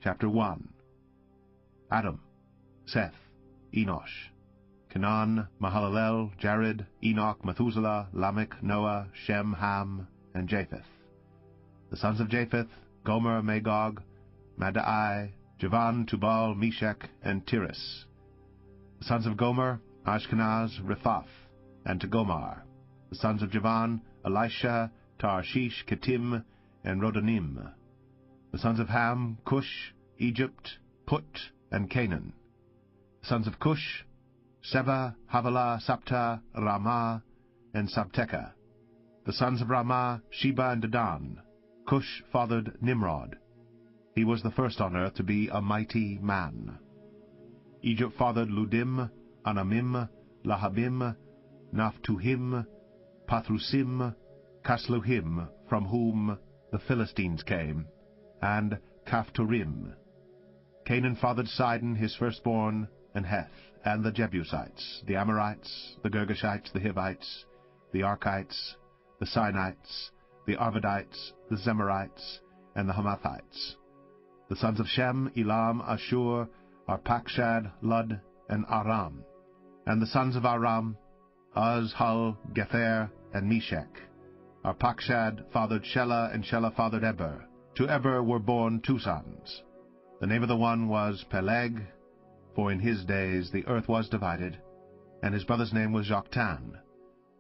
Chapter 1. Adam, Seth, Enosh, Canaan, Mahalalel, Jared, Enoch, Methuselah, Lamech, Noah, Shem, Ham, and Japheth. The sons of Japheth, Gomer, Magog, Madai, Javan, Tubal, Meshach, and Tiras. The sons of Gomer, Ashkenaz, Rephath, and Tagomar. The sons of Javan, Elisha, Tarshish, Kittim, and Rodanim. The sons of Ham, Cush, Egypt, Put, and Canaan. The sons of Cush, Seba, Havilah, Sapta, Ramah, and Sabteka. The sons of Ramah, Sheba and Dedan. Cush fathered Nimrod. He was the first on earth to be a mighty man. Egypt fathered Ludim, Anamim, Lahabim, Naphtuhim, Pathrusim, Casluhim, from whom the Philistines came, and Caphtorim. Canaan fathered Sidon, his firstborn, and Heth, and the Jebusites, the Amorites, the Girgashites, the Hivites, the Archites, the Sinites, the Arvadites, the Zemarites, and the Hamathites. The sons of Shem, Elam, Ashur, Arpachshad, Lud, and Aram. And the sons of Aram, Uz, Hul, Gether, and Meshach. Arpachshad fathered Shelah, and Shelah fathered Eber. To Eber were born 2 sons. The name of the one was Peleg, for in his days the earth was divided, and his brother's name was Joktan.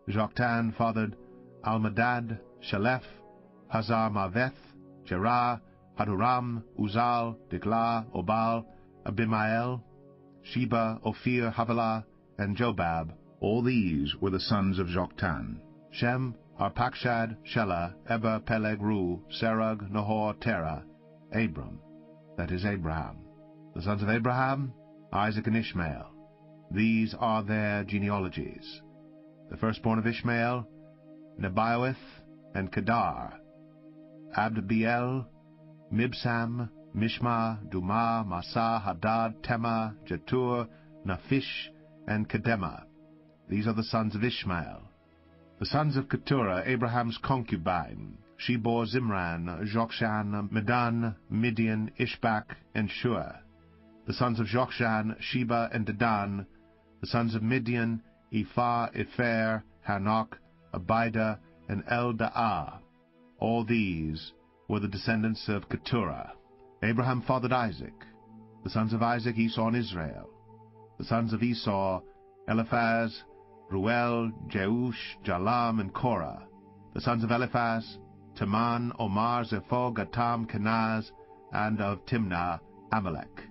Joktan fathered Almadad, Shalef, Hazar-Maveth, Jerah, Haduram, Uzal, Diklah, Obal, Abimael, Sheba, Ophir, Havilah, and Jobab. All these were the sons of Joktan. Shem, Arpachshad, Shelah, Eber, Peleg, Ru, Serug, Nahor, Terah, Abram, that is Abraham. The sons of Abraham, Isaac and Ishmael. These are their genealogies. The firstborn of Ishmael, Nebaioth and Kedar, Abdiel, Mibsam, Mishma, Dumah, Massa, Hadad, Tema, Jetur, Naphish, and Kedemah. These are the sons of Ishmael. The sons of Keturah, Abraham's concubine. She bore Zimran, Jokshan, Medan, Midian, Ishbak, and Shua. The sons of Jokshan, Sheba, and Dedan. The sons of Midian, Ephah, Epher, Hanok, Abida, and Elda'ah. All these were the descendants of Keturah. Abraham fathered Isaac. The sons of Isaac, Esau and Israel. The sons of Esau, Eliphaz, Ruel, Jeush, Jalam, and Korah. The sons of Eliphaz, Teman, Omar, Zepho, Gatam, Kenaz, and of Timnah, Amalek.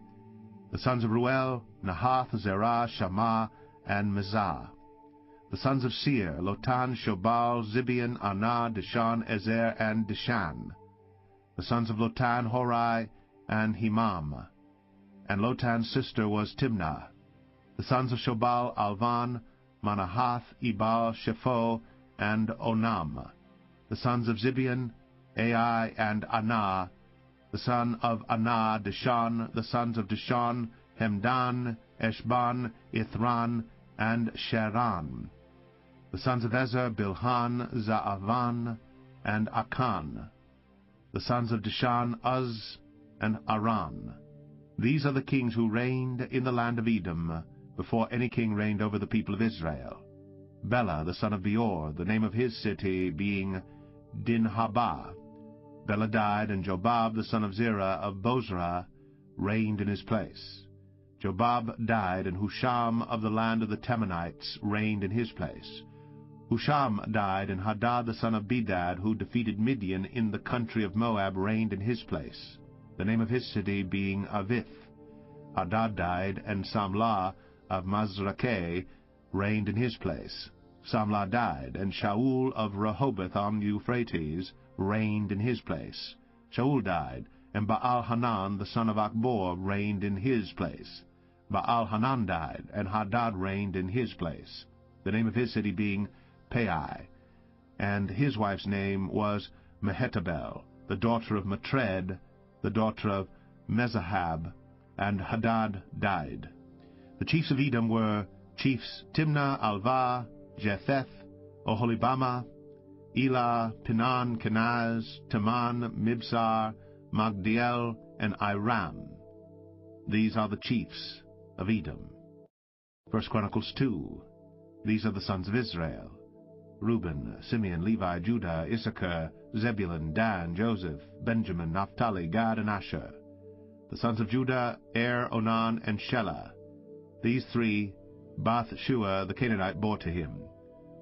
The sons of Ruel, Nahath, Zerah, Shammah, and Mizah. The sons of Seir, Lotan, Shobal, Zibeon, Anah, Dishan, Ezer, and Dishan. The sons of Lotan, Horai, and Himam. And Lotan's sister was Timnah. The sons of Shobal, Alvan, Manahath, Ebal, Shepho, and Onam. The sons of Zibeon, Ai, and Anah. The son of Anah, Dishan. The sons of Dishan, Hemdan, Eshban, Ithran, and Sharan. The sons of Ezer, Bilhan, Zaavan, and Akan. The sons of Dishan, Uz, and Aran. These are the kings who reigned in the land of Edom, before any king reigned over the people of Israel. Bela, the son of Beor, the name of his city being Dinhabah. Bela died, and Jobab, the son of Zerah of Bozrah, reigned in his place. Jobab died, and Husham of the land of the Temanites reigned in his place. Husham died, and Hadad the son of Bedad, who defeated Midian in the country of Moab, reigned in his place, the name of his city being Avith. Hadad died, and Samlah of Mazrakeh reigned in his place. Samlah died, and Shaul of Rehoboth on Euphrates reigned in his place. Shaul died, and Baal-Hanan the son of Achbor reigned in his place. Baal-Hanan died, and Hadad reigned in his place, the name of his city being Pai, and his wife's name was Mehetabel, the daughter of Matred, the daughter of Mezahab, and Hadad died. The chiefs of Edom were chiefs Timnah, Alvah, Jetheth, Oholibamah, Elah, Pinan, Kenaz, Teman, Mibsar, Magdiel, and Iram. These are the chiefs of Edom. 1 Chronicles 2. These are the sons of Israel: Reuben, Simeon, Levi, Judah, Issachar, Zebulun, Dan, Joseph, Benjamin, Naphtali, Gad, and Asher. The sons of Judah: Er, Onan, and Shelah. These three Bath-shua the Canaanite bore to him.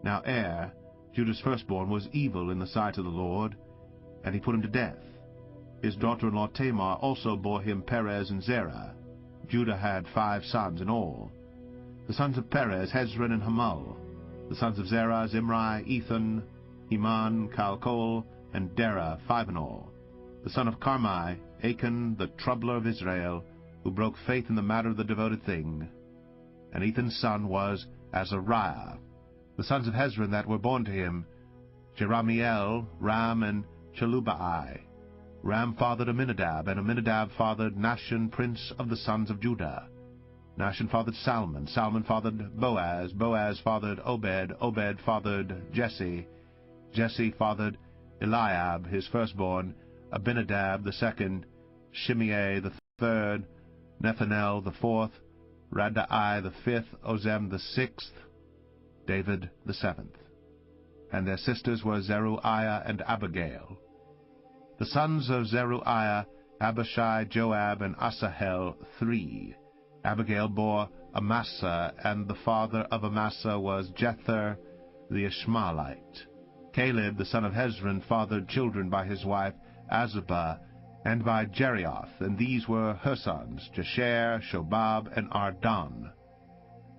Now Er, Judah's firstborn, was evil in the sight of the Lord, and he put him to death. His daughter-in-law Tamar also bore him Perez and Zerah. Judah had 5 sons in all. The sons of Perez: Hezron and Hamul. The sons of Zerah: Zimri, Ethan, Heman, Calcol, and Dera, 5 in all. The son of Carmi: Achan, the troubler of Israel, who broke faith in the matter of the devoted thing. And Ethan's son was Azariah. The sons of Hezron that were born to him: Jeramiel, Ram, and Chelubai. Ram fathered Aminadab, and Aminadab fathered Nahshon, prince of the sons of Judah. Nahshon fathered Salmon. Salmon fathered Boaz. Boaz fathered Obed. Obed fathered Jesse. Jesse fathered Eliab, his firstborn, Abinadab the second, Shimei the third, Nethanel the fourth, Raddai the fifth, Ozem the sixth, David the seventh. And their sisters were Zeruiah and Abigail. The sons of Zeruiah: Abishai, Joab, and Asahel, 3. Abigail bore Amasa, and the father of Amasa was Jether the Ishmaelite. Caleb, the son of Hezron, fathered children by his wife Azubah, and by Jerioth, and these were her sons, Jesher, Shobab, and Ardan.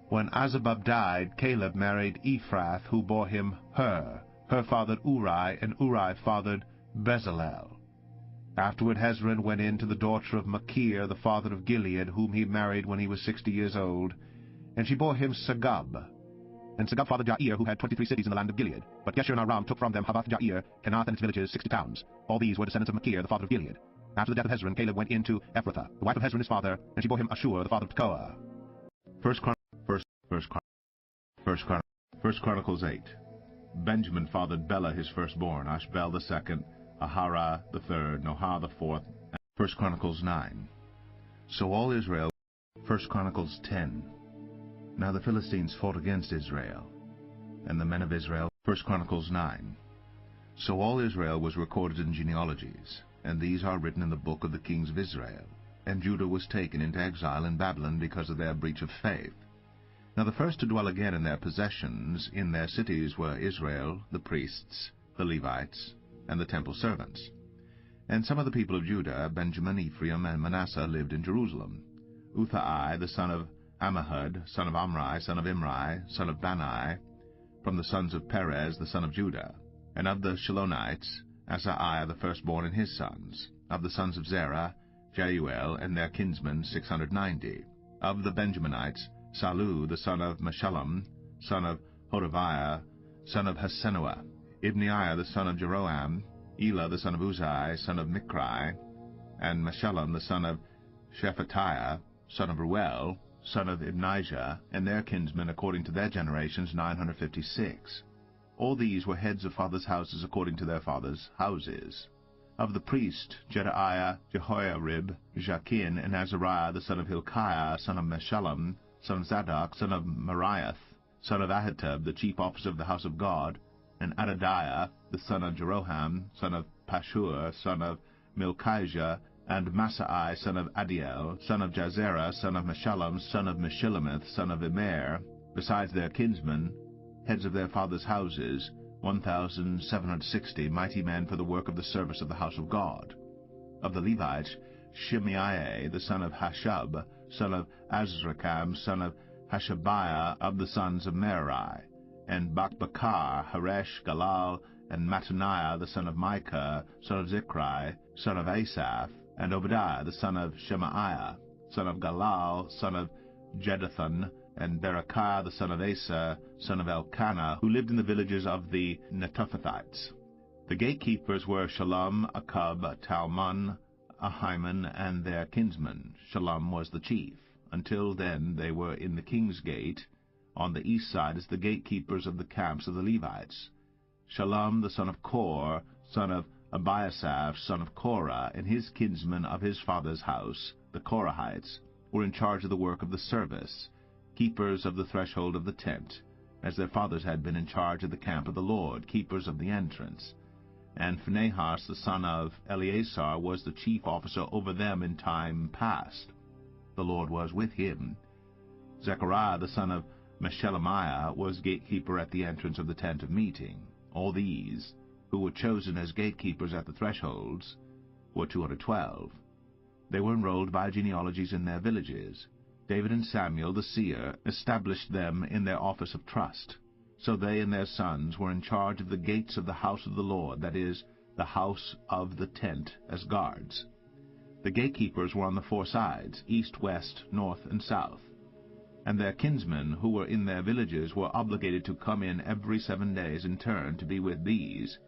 When Azubah died, Caleb married Ephrath, who bore him Hur. Hur fathered Uri, and Uri fathered Bezalel. Afterward Hezron went in to the daughter of Machir, the father of Gilead, whom he married when he was 60 years old, and she bore him Segub. And Segub fathered Jair, who had 23 cities in the land of Gilead. But Gesher and Aram took from them Havoth-Jair, Kenath and its villages, 60 towns. All these were descendants of Machir, the father of Gilead. After the death of Hezron, Caleb went in to Ephrathah, the wife of Hezron his father, and she bore him Ashur, the father of Tekoa. First Chronicles 8. Benjamin fathered Bela his firstborn, Ashbel the second, Ahara the third, Nohah the fourth. 1 Chronicles 9. So all Israel. 1 Chronicles 10. Now the Philistines fought against Israel, and the men of Israel. 1 Chronicles 9. So all Israel was recorded in genealogies, and these are written in the book of the kings of Israel. And Judah was taken into exile in Babylon because of their breach of faith. Now the first to dwell again in their possessions in their cities were Israel, the priests, the Levites, and the temple servants. And some of the people of Judah, Benjamin, Ephraim, and Manasseh, lived in Jerusalem. Uthai, the son of Ammihud, son of Omri, son of Imri, son of Bani, from the sons of Perez, the son of Judah. And of the Shilonites, Asaiah the firstborn and his sons. Of the sons of Zerah, Jeuel and their kinsmen, 690. Of the Benjaminites, Salu the son of Meshullam, son of Hodaviah, son of Hasenuah. Ibneiah the son of Jeroham, Elah the son of Uzai, son of Mikri, and Meshullam the son of Shephatiah, son of Ruel, son of Ibnijah, and their kinsmen according to their generations, 956. All these were heads of fathers' houses according to their fathers' houses. Of the priest, Jedaiah, Jehoiarib, Jachin, and Azariah the son of Hilkiah, son of Meshullam, son of Zadok, son of Meriath, son of Ahitub, the chief officer of the house of God, and Adadiah, the son of Jeroham, son of Pashur, son of Milchijah, and Masai, son of Adiel, son of Jazerah, son of Meshullam, son of Meshillemith, son of Immer, besides their kinsmen, heads of their fathers' houses, 1,760 mighty men for the work of the service of the house of God. Of the Levites, Shimei, the son of Hashub, son of Azrikam, son of Hashabiah, of the sons of Merari, and Bakbakar, Haresh, Galal, and Mattaniah, the son of Micah, son of Zikri, son of Asaph, and Obadiah, the son of Shemaiah, son of Galal, son of Jeduthun, and Berechiah, the son of Asa, son of Elkanah, who lived in the villages of the Netophathites. The gatekeepers were Shalom, Akub, Talmon, Ahiman, and their kinsmen. Shalom was the chief. Until then they were in the king's gate, on the east side as the gatekeepers of the camps of the Levites. Shalom, the son of Kor, son of Abiasaph, son of Korah, and his kinsmen of his father's house, the Korahites, were in charge of the work of the service, keepers of the threshold of the tent, as their fathers had been in charge of the camp of the Lord, keepers of the entrance. And Phinehas the son of Eleazar was the chief officer over them in time past. The Lord was with him. Zechariah the son of Meshelemiah was gatekeeper at the entrance of the tent of meeting. All these, who were chosen as gatekeepers at the thresholds, were 212. They were enrolled by genealogies in their villages. David and Samuel the seer established them in their office of trust. So they and their sons were in charge of the gates of the house of the Lord, that is, the house of the tent, as guards. The gatekeepers were on the 4 sides, east, west, north, and south. And their kinsmen who were in their villages were obligated to come in every 7 days in turn to be with these.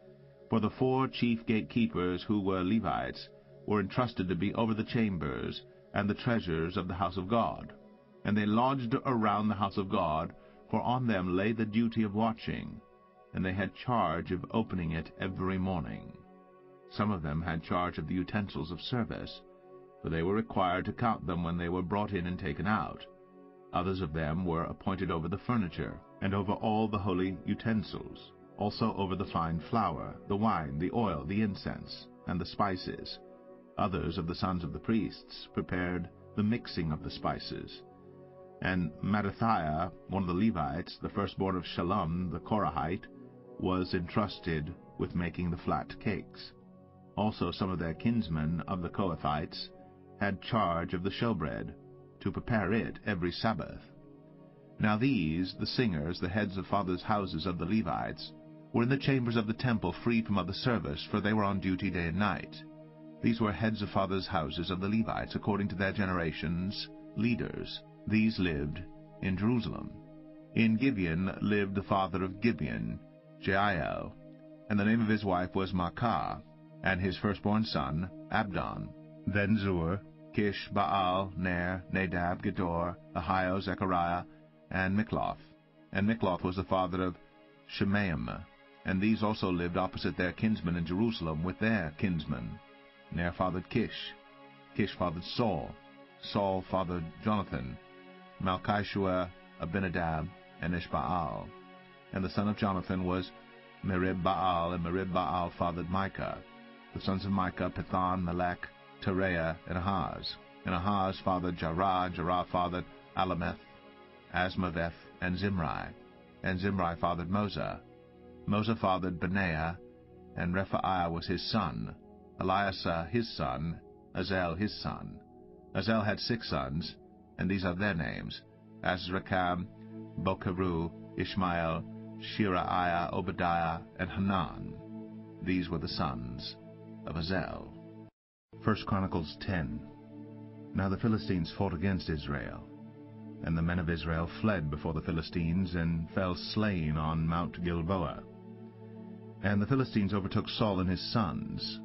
For the 4 chief gatekeepers, who were Levites, were entrusted to be over the chambers and the treasures of the house of God. And they lodged around the house of God, for on them lay the duty of watching, and they had charge of opening it every morning. Some of them had charge of the utensils of service, for they were required to count them when they were brought in and taken out. Others of them were appointed over the furniture, and over all the holy utensils, also over the fine flour, the wine, the oil, the incense, and the spices. Others of the sons of the priests prepared the mixing of the spices. And Mattithiah, one of the Levites, the firstborn of Shallum the Korahite, was entrusted with making the flat cakes. Also some of their kinsmen of the Kohathites had charge of the showbread, to prepare it every Sabbath. Now these, the singers, the heads of fathers' houses of the Levites, were in the chambers of the temple free from other service, for they were on duty day and night. These were heads of fathers' houses of the Levites, according to their generations, leaders. These lived in Jerusalem. In Gibeon lived the father of Gibeon, Jeiel, and the name of his wife was Maachah, and his firstborn son, Abdon. Then Zur, Kish, Baal, Ner, Nadab, Gedor, Ahio, Zechariah, and Mikloth. And Mikloth was the father of Shemaim. And these also lived opposite their kinsmen in Jerusalem with their kinsmen. Ner fathered Kish. Kish fathered Saul. Saul fathered Jonathan, Malchishua, Abinadab, and Ishbaal. And the son of Jonathan was Merib-Baal, and Merib-Baal fathered Micah. The sons of Micah, Pithon, Melech, Tereah, and Ahaz. And Ahaz fathered Jarrah. Jarrah fathered Alameth, Asmaveth, and Zimri. And Zimri fathered Moza. Moza fathered Benaiah, and Rephaiah was his son, Eliasah his son, Azel his son. Azel had 6 sons, and these are their names: Azrikam, Bokeru, Ishmael, Shiraiah, Obadiah, and Hanan. These were the sons of Azel. 1 Chronicles 10. Now the Philistines fought against Israel, and the men of Israel fled before the Philistines, and fell slain on Mount Gilboa. And the Philistines overtook Saul and his sons,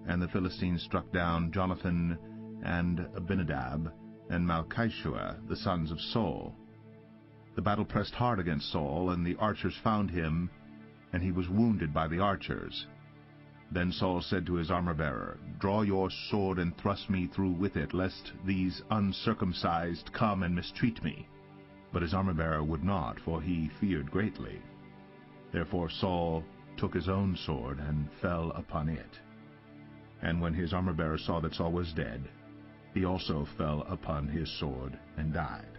and the Philistines struck down Jonathan and Abinadab, and Malchishua, the sons of Saul. The battle pressed hard against Saul, and the archers found him, and he was wounded by the archers. Then Saul said to his armor-bearer, Draw your sword and thrust me through with it, lest these uncircumcised come and mistreat me. But his armor-bearer would not, for he feared greatly. Therefore Saul took his own sword and fell upon it. And when his armor-bearer saw that Saul was dead, he also fell upon his sword and died.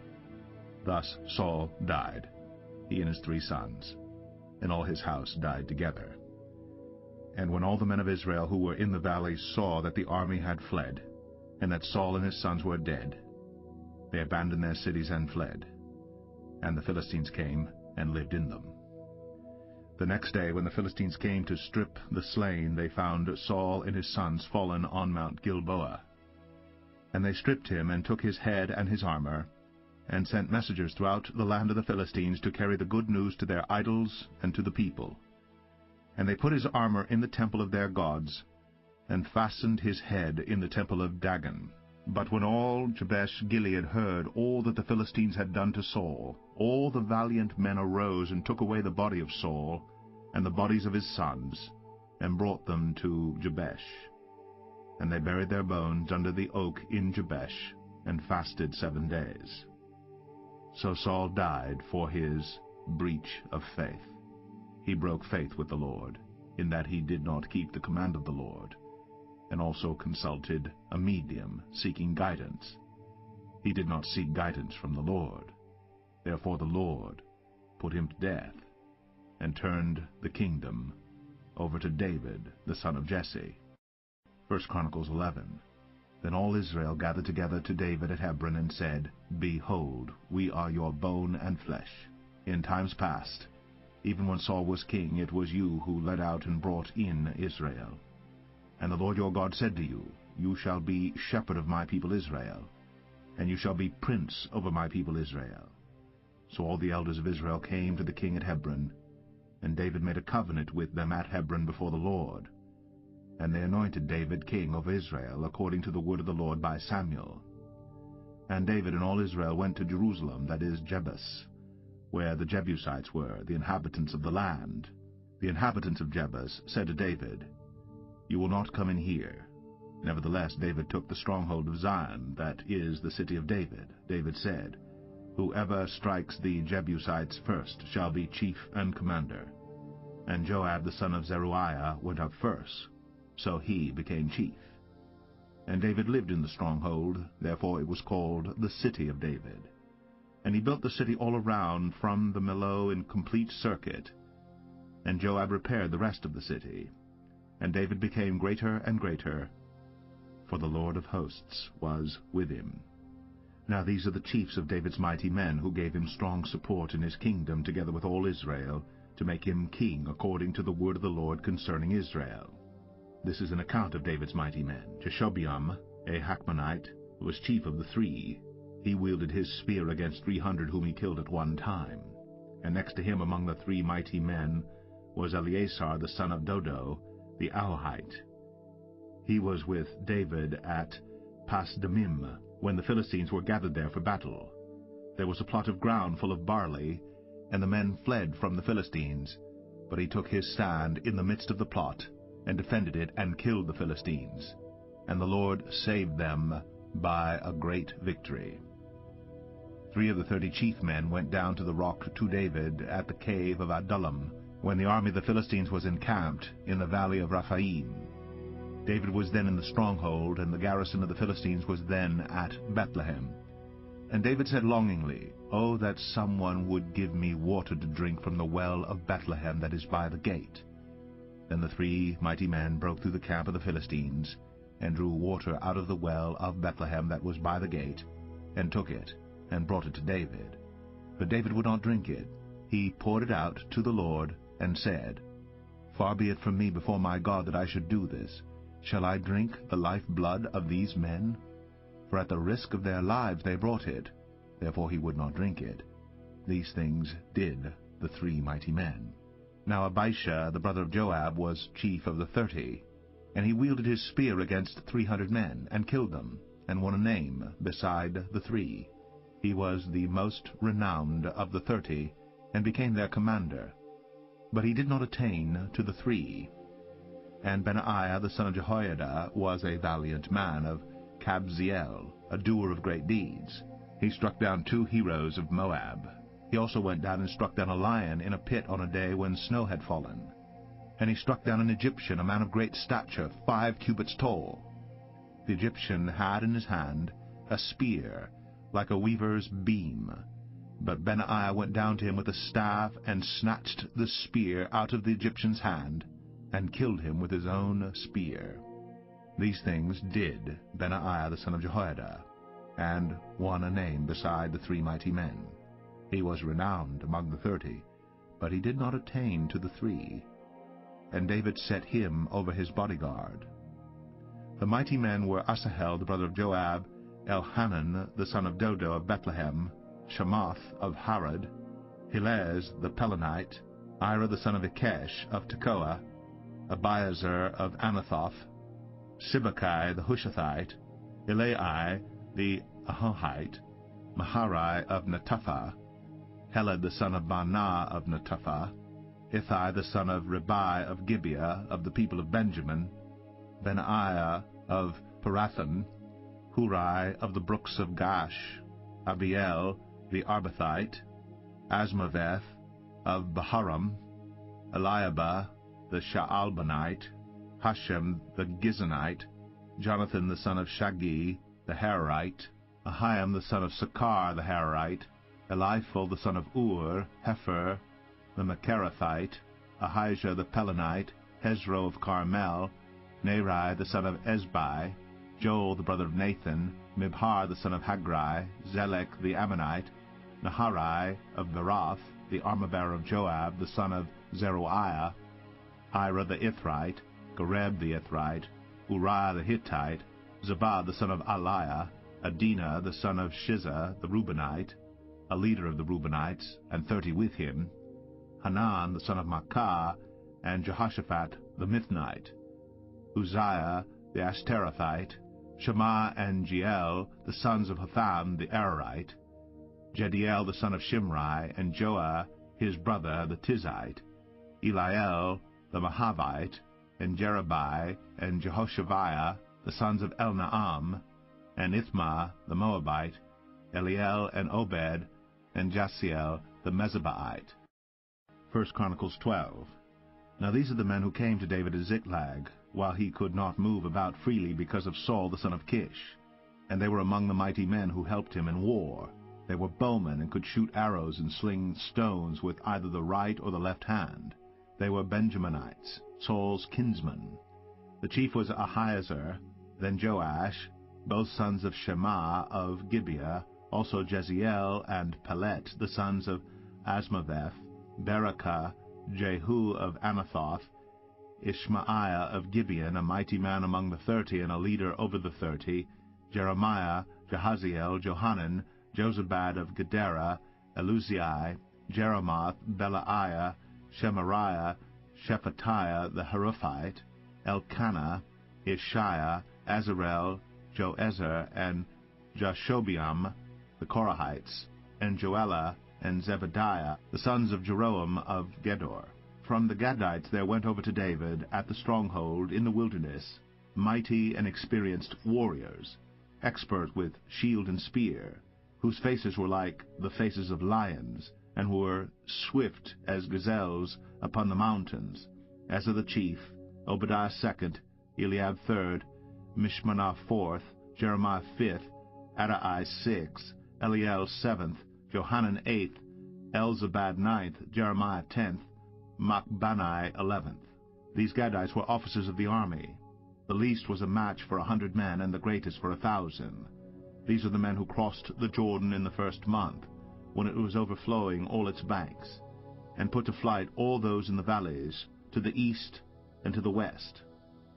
Thus Saul died, he and his 3 sons, and all his house died together. And when all the men of Israel who were in the valley saw that the army had fled, and that Saul and his sons were dead, they abandoned their cities and fled. And the Philistines came and lived in them. The next day, when the Philistines came to strip the slain, they found Saul and his sons fallen on Mount Gilboa. And they stripped him, and took his head and his armor, and sent messengers throughout the land of the Philistines to carry the good news to their idols and to the people. And they put his armor in the temple of their gods, and fastened his head in the temple of Dagon. But when all Jabesh-Gilead heard all that the Philistines had done to Saul, all the valiant men arose and took away the body of Saul, and the bodies of his sons, and brought them to Jabesh. And they buried their bones under the oak in Jabesh, and fasted 7 days. So Saul died for his breach of faith. He broke faith with the Lord, in that he did not keep the command of the Lord, and also consulted a medium, seeking guidance. He did not seek guidance from the Lord. Therefore the Lord put him to death, and turned the kingdom over to David, the son of Jesse. 1 Chronicles 11. Then all Israel gathered together to David at Hebron, and said, Behold, we are your bone and flesh. In times past, even when Saul was king, it was you who led out and brought in Israel. And the Lord your God said to you, You shall be shepherd of my people Israel, and you shall be prince over my people Israel. So all the elders of Israel came to the king at Hebron, and David made a covenant with them at Hebron before the Lord. And they anointed David king over Israel, according to the word of the Lord by Samuel. And David and all Israel went to Jerusalem, that is Jebus, where the Jebusites were, the inhabitants of the land. The inhabitants of Jebus said to David, You will not come in here. Nevertheless David took the stronghold of Zion, that is the city of David. David said, Whoever strikes the Jebusites first shall be chief and commander. And Joab the son of Zeruiah went up first, so he became chief. And David lived in the stronghold, therefore it was called the city of David. And he built the city all around from the Millo in complete circuit. And Joab repaired the rest of the city. And David became greater and greater, for the Lord of hosts was with him. Now these are the chiefs of David's mighty men, who gave him strong support in his kingdom, together with all Israel, to make him king according to the word of the Lord concerning Israel. This is an account of David's mighty men. Jeshobeam, a Hachmonite, was chief of the 3. He wielded his spear against 300 whom he killed at one time. And next to him among the 3 mighty men was Eleazar the son of Dodo, the Ahohite. He was with David at Pasdammim, when the Philistines were gathered there for battle. There was a plot of ground full of barley, and the men fled from the Philistines. But he took his stand in the midst of the plot, and defended it, and killed the Philistines. And the Lord saved them by a great victory. 3 of the 30 chief men went down to the rock to David at the cave of Adullam, when the army of the Philistines was encamped in the valley of Rephaim. David was then in the stronghold, and the garrison of the Philistines was then at Bethlehem. And David said longingly, Oh, that someone would give me water to drink from the well of Bethlehem that is by the gate. Then the 3 mighty men broke through the camp of the Philistines, and drew water out of the well of Bethlehem that was by the gate, and took it, and brought it to David. But David would not drink it. He poured it out to the Lord, and said, Far be it from me before my God that I should do this. Shall I drink the life-blood of these men? For at the risk of their lives they brought it. Therefore he would not drink it. These things did the 3 mighty men. Now Abishai, the brother of Joab, was chief of the 30, and he wielded his spear against 300 men, and killed them, and won a name beside the 3. He was the most renowned of the 30, and became their commander. But he did not attain to the 3. And Benaiah the son of Jehoiada was a valiant man of Kabzeel, a doer of great deeds. He struck down 2 heroes of Moab. He also went down and struck down a lion in a pit on a day when snow had fallen. And he struck down an Egyptian, a man of great stature, 5 cubits tall. The Egyptian had in his hand a spear, like a weaver's beam. But Benaiah went down to him with a staff, and snatched the spear out of the Egyptian's hand, and killed him with his own spear. These things did Benaiah the son of Jehoiada, and won a name beside the 3 mighty men. He was renowned among the 30, but he did not attain to the 3. And David set him over his bodyguard. The mighty men were Asahel the brother of Joab, Elhanan the son of Dodo of Bethlehem, Shamath of Harod, Helez the Pelonite, Ira the son of Ikesh of Tekoa, Abiezer of Anathoth, Sibbecai the Hushathite, Elai the Ahohite, Maharai of Netopha, Heled the son of Baanah of Netopha, Ithai the son of Ribai of Gibeah of the people of Benjamin, Benaiah of Pirathon, Hurai of the brooks of Gash, Abiel the Arbathite, Asmaveth of Baharam, Eliabah the Shaalbanite, Hashem the Gizonite, Jonathan the son of Shagi the Hararite, Ahiam the son of Sakar the Hararite, Eliphal the son of Ur, Hefer the Macherathite, Ahijah the Pelonite, Hezro of Carmel, Neri the son of Ezbai, Joel the brother of Nathan, Mibhar the son of Hagri, Zelek the Ammonite, Naharai of Beroth, the armor-bearer of Joab the son of Zeruiah, Ira the Ithrite, Gareb the Ithrite, Uriah the Hittite, Zabad the son of Aliah, Adina the son of Shiza the Reubenite, a leader of the Reubenites, and 30 with him, Hanan the son of Makkah, and Jehoshaphat the Mithnite, Uzziah the Ashterathite, Shema and Jeiel the sons of Hotham the Ararite, Jediel the son of Shimri, and Joah his brother the Tizite, Eliel the Mahavite, and Jerubai and Jehoshaviah the sons of Elnaam, and Ithma the Moabite, Eliel and Obed, and Jasiel the Mezabaite. 1 Chronicles 12. Now these are the men who came to David at Ziklag, while he could not move about freely because of Saul the son of Kish. And they were among the mighty men who helped him in war. They were bowmen and could shoot arrows and sling stones with either the right or the left hand. They were Benjaminites, Saul's kinsmen. The chief was Ahiezer, then Joash, both sons of Shema of Gibeah, also Jeziel and Pelet, the sons of Asmaveth, Berakah, Jehu of Anathoth, Ishmaiah of Gibeon, a mighty man among the 30 and a leader over the 30, Jeremiah, Jahaziel, Johanan, Jozabad of Gedera, Eluzai, Jeremoth, Belaiah, Shemariah, Shephatiah the Haruphite, Elkanah, Ishiah, Azarel, Joezer, and Jashobeam, the Korahites, and Joelah, and Zebadiah, the sons of Jeroam of Gedor. From the Gadites there went over to David at the stronghold in the wilderness mighty and experienced warriors, expert with shield and spear, whose faces were like the faces of lions, and who were swift as gazelles upon the mountains, as are the chief, Obadiah second, Eliab third, Mishmanah fourth, Jeremiah fifth, Adai sixth, Eliel seventh, Johanan eighth, Elzabad ninth, Jeremiah 10th, Machbanai 11th. These Gadites were officers of the army. The least was a match for 100 men, and the greatest for 1,000. These are the men who crossed the Jordan in the first month, when it was overflowing all its banks, and put to flight all those in the valleys, to the east and to the west.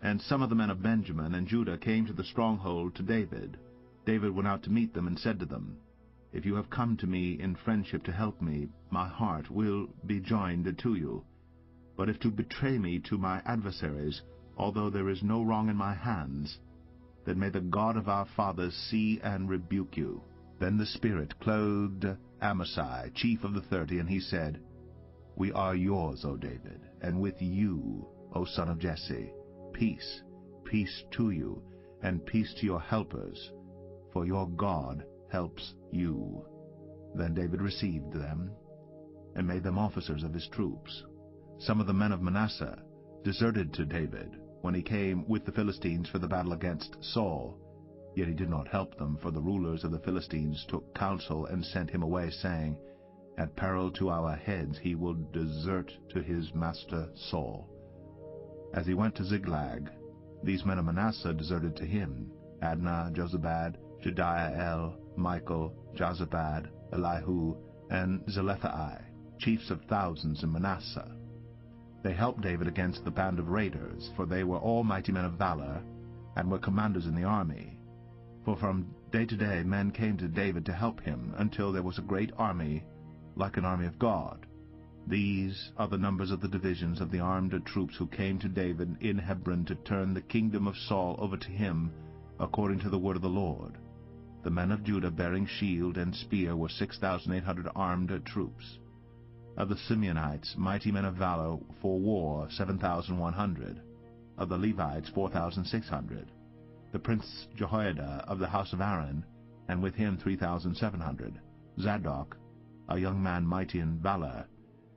And some of the men of Benjamin and Judah came to the stronghold to David. David went out to meet them and said to them, If you have come to me in friendship to help me, my heart will be joined to you. But if to betray me to my adversaries, although there is no wrong in my hands, then may the God of our fathers see and rebuke you. Then the Spirit clothed Amasai, chief of the 30, and he said, We are yours, O David, and with you, O son of Jesse. Peace, peace to you, and peace to your helpers, for your God helps you. Then David received them, and made them officers of his troops. Some of the men of Manasseh deserted to David when he came with the Philistines for the battle against Saul. Yet he did not help them, for the rulers of the Philistines took counsel and sent him away, saying, At peril to our heads he will desert to his master Saul. As he went to Ziklag, these men of Manasseh deserted to him, Adnah, Jozabad, Jediael, Michael, Jozabad, Elihu, and Zelephai, chiefs of thousands in Manasseh. They helped David against the band of raiders, for they were all mighty men of valor, and were commanders in the army. For from day to day men came to David to help him, until there was a great army, like an army of God. These are the numbers of the divisions of the armed troops who came to David in Hebron to turn the kingdom of Saul over to him, according to the word of the Lord. The men of Judah bearing shield and spear were 6,800 armed troops. Of the Simeonites, mighty men of valor for war, 7,100. Of the Levites, 4,600. The prince Jehoiada of the house of Aaron, and with him 3,700. Zadok, a young man mighty in valor,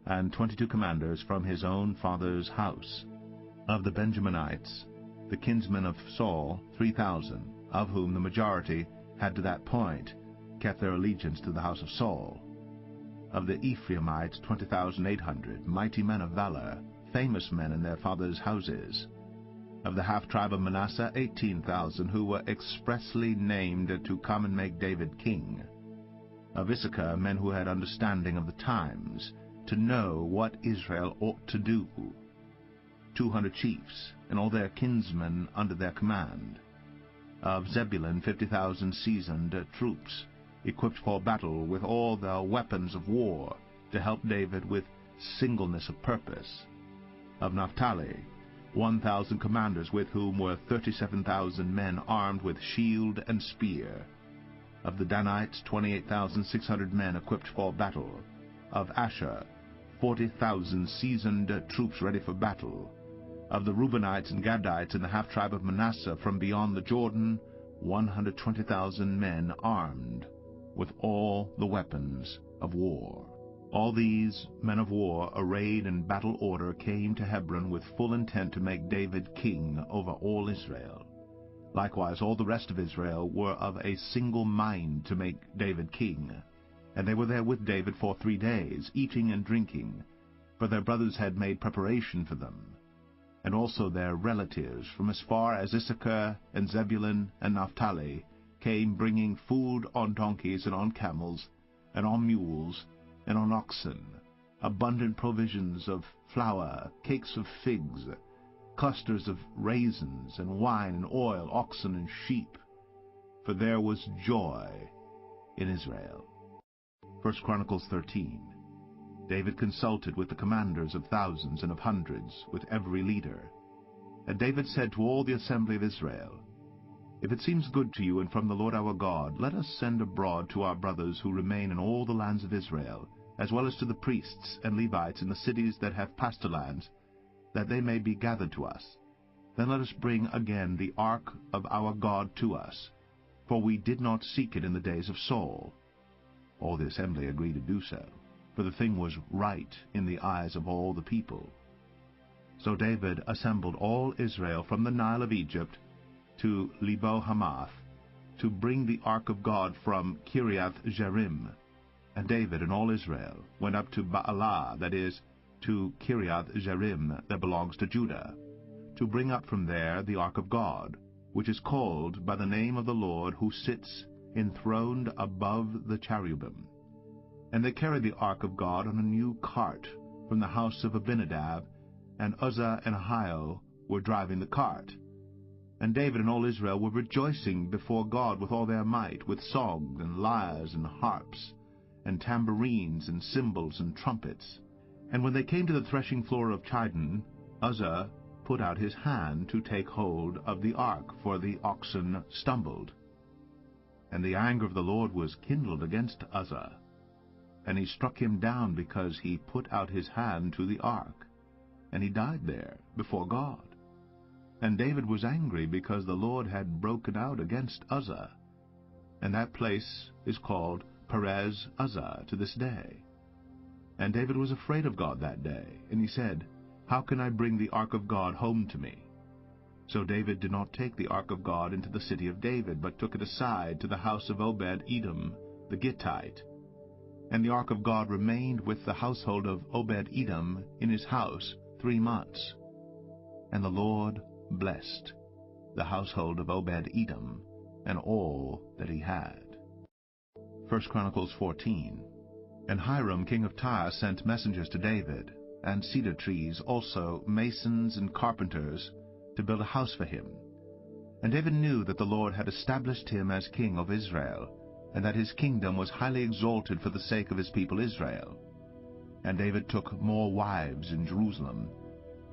and 22 commanders from his own father's house. Of the Benjaminites, the kinsmen of Saul, 3,000, of whom the majority had to that point kept their allegiance to the house of Saul. Of the Ephraimites, 20,800, mighty men of valor, famous men in their fathers' houses. Of the half-tribe of Manasseh, 18,000, who were expressly named to come and make David king. Of Issachar, men who had understanding of the times, to know what Israel ought to do. 200 chiefs, and all their kinsmen under their command. Of Zebulun, 50,000 seasoned troops, equipped for battle with all the weapons of war, to help David with singleness of purpose. Of Naphtali, 1,000 commanders, with whom were 37,000 men armed with shield and spear. Of the Danites, 28,600 men equipped for battle. Of Asher, 40,000 seasoned troops ready for battle. Of the Reubenites and Gadites and the half-tribe of Manasseh from beyond the Jordan, 120,000 men armed with all the weapons of war. All these men of war, arrayed in battle order, came to Hebron with full intent to make David king over all Israel. Likewise all the rest of Israel were of a single mind to make David king. And they were there with David for 3 days, eating and drinking, for their brothers had made preparation for them, and also their relatives from as far as Issachar and Zebulun and Naphtali came, bringing food on donkeys and on camels and on mules and on oxen, abundant provisions of flour, cakes of figs, clusters of raisins, and wine and oil, oxen and sheep, for there was joy in Israel. 1 Chronicles 13. David consulted with the commanders of thousands and of hundreds, with every leader. And David said to all the assembly of Israel, If it seems good to you and from the Lord our God, let us send abroad to our brothers who remain in all the lands of Israel, as well as to the priests and Levites in the cities that have pasture lands, that they may be gathered to us. Then let us bring again the ark of our God to us, for we did not seek it in the days of Saul. All the assembly agreed to do so, for the thing was right in the eyes of all the people. So David assembled all Israel from the Nile of Egypt to Lebo-Hamath, to bring the ark of God from Kiriath-Jearim. And David and all Israel went up to Baalah, that is, to Kiriath-Jearim, that belongs to Judah, to bring up from there the ark of God, which is called by the name of the Lord, who sits enthroned above the cherubim. And they carried the ark of God on a new cart from the house of Abinadab, and Uzzah and Ahio were driving the cart. And David and all Israel were rejoicing before God with all their might, with songs and lyres and harps, and tambourines and cymbals and trumpets. And when they came to the threshing floor of Chidon, Uzzah put out his hand to take hold of the ark, for the oxen stumbled. And the anger of the Lord was kindled against Uzzah, and he struck him down because he put out his hand to the ark, and he died there before God. And David was angry because the Lord had broken out against Uzzah, and that place is called Perez Uzzah to this day. And David was afraid of God that day, and he said, How can I bring the ark of God home to me? So David did not take the ark of God into the city of David, but took it aside to the house of Obed-Edom the Gittite. And the ark of God remained with the household of Obed-Edom in his house 3 months. And the Lord blessed the household of Obed-Edom and all that he had. 1 Chronicles 14. And Hiram king of Tyre sent messengers to David, and cedar trees, also masons and carpenters, to build a house for him. And David knew that the Lord had established him as king of Israel, and that his kingdom was highly exalted for the sake of his people Israel. And David took more wives in Jerusalem,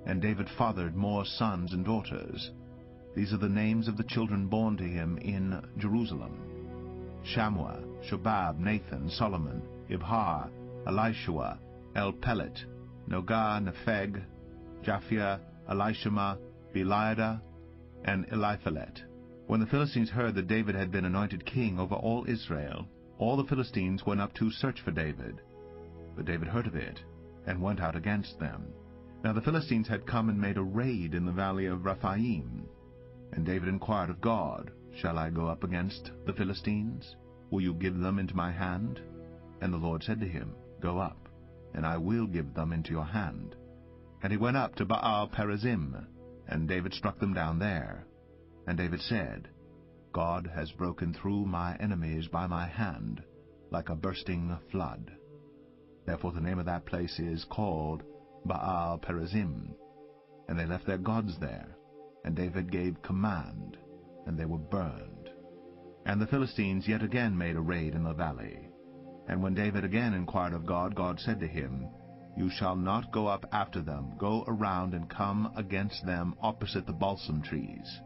and David fathered more sons and daughters. These are the names of the children born to him in Jerusalem: Shammua, Shobab, Nathan, Solomon, Ibhar, Elishua, Elpelet, Nogah, Nepheg, Japhia, Elishama, Beliada, and Eliphalet. When the Philistines heard that David had been anointed king over all Israel, all the Philistines went up to search for David. But David heard of it, and went out against them. Now the Philistines had come and made a raid in the valley of Rephaim. And David inquired of God, Shall I go up against the Philistines? Will you give them into my hand? And the Lord said to him, Go up, and I will give them into your hand. And he went up to Baal-perazim, and David struck them down there. And David said, God has broken through my enemies by my hand, like a bursting flood. Therefore the name of that place is called Baal-perazim. And they left their gods there, and David gave command, and they were burned. And the Philistines yet again made a raid in the valley. And when David again inquired of God, God said to him, You shall not go up after them. Go around and come against them opposite the balsam trees.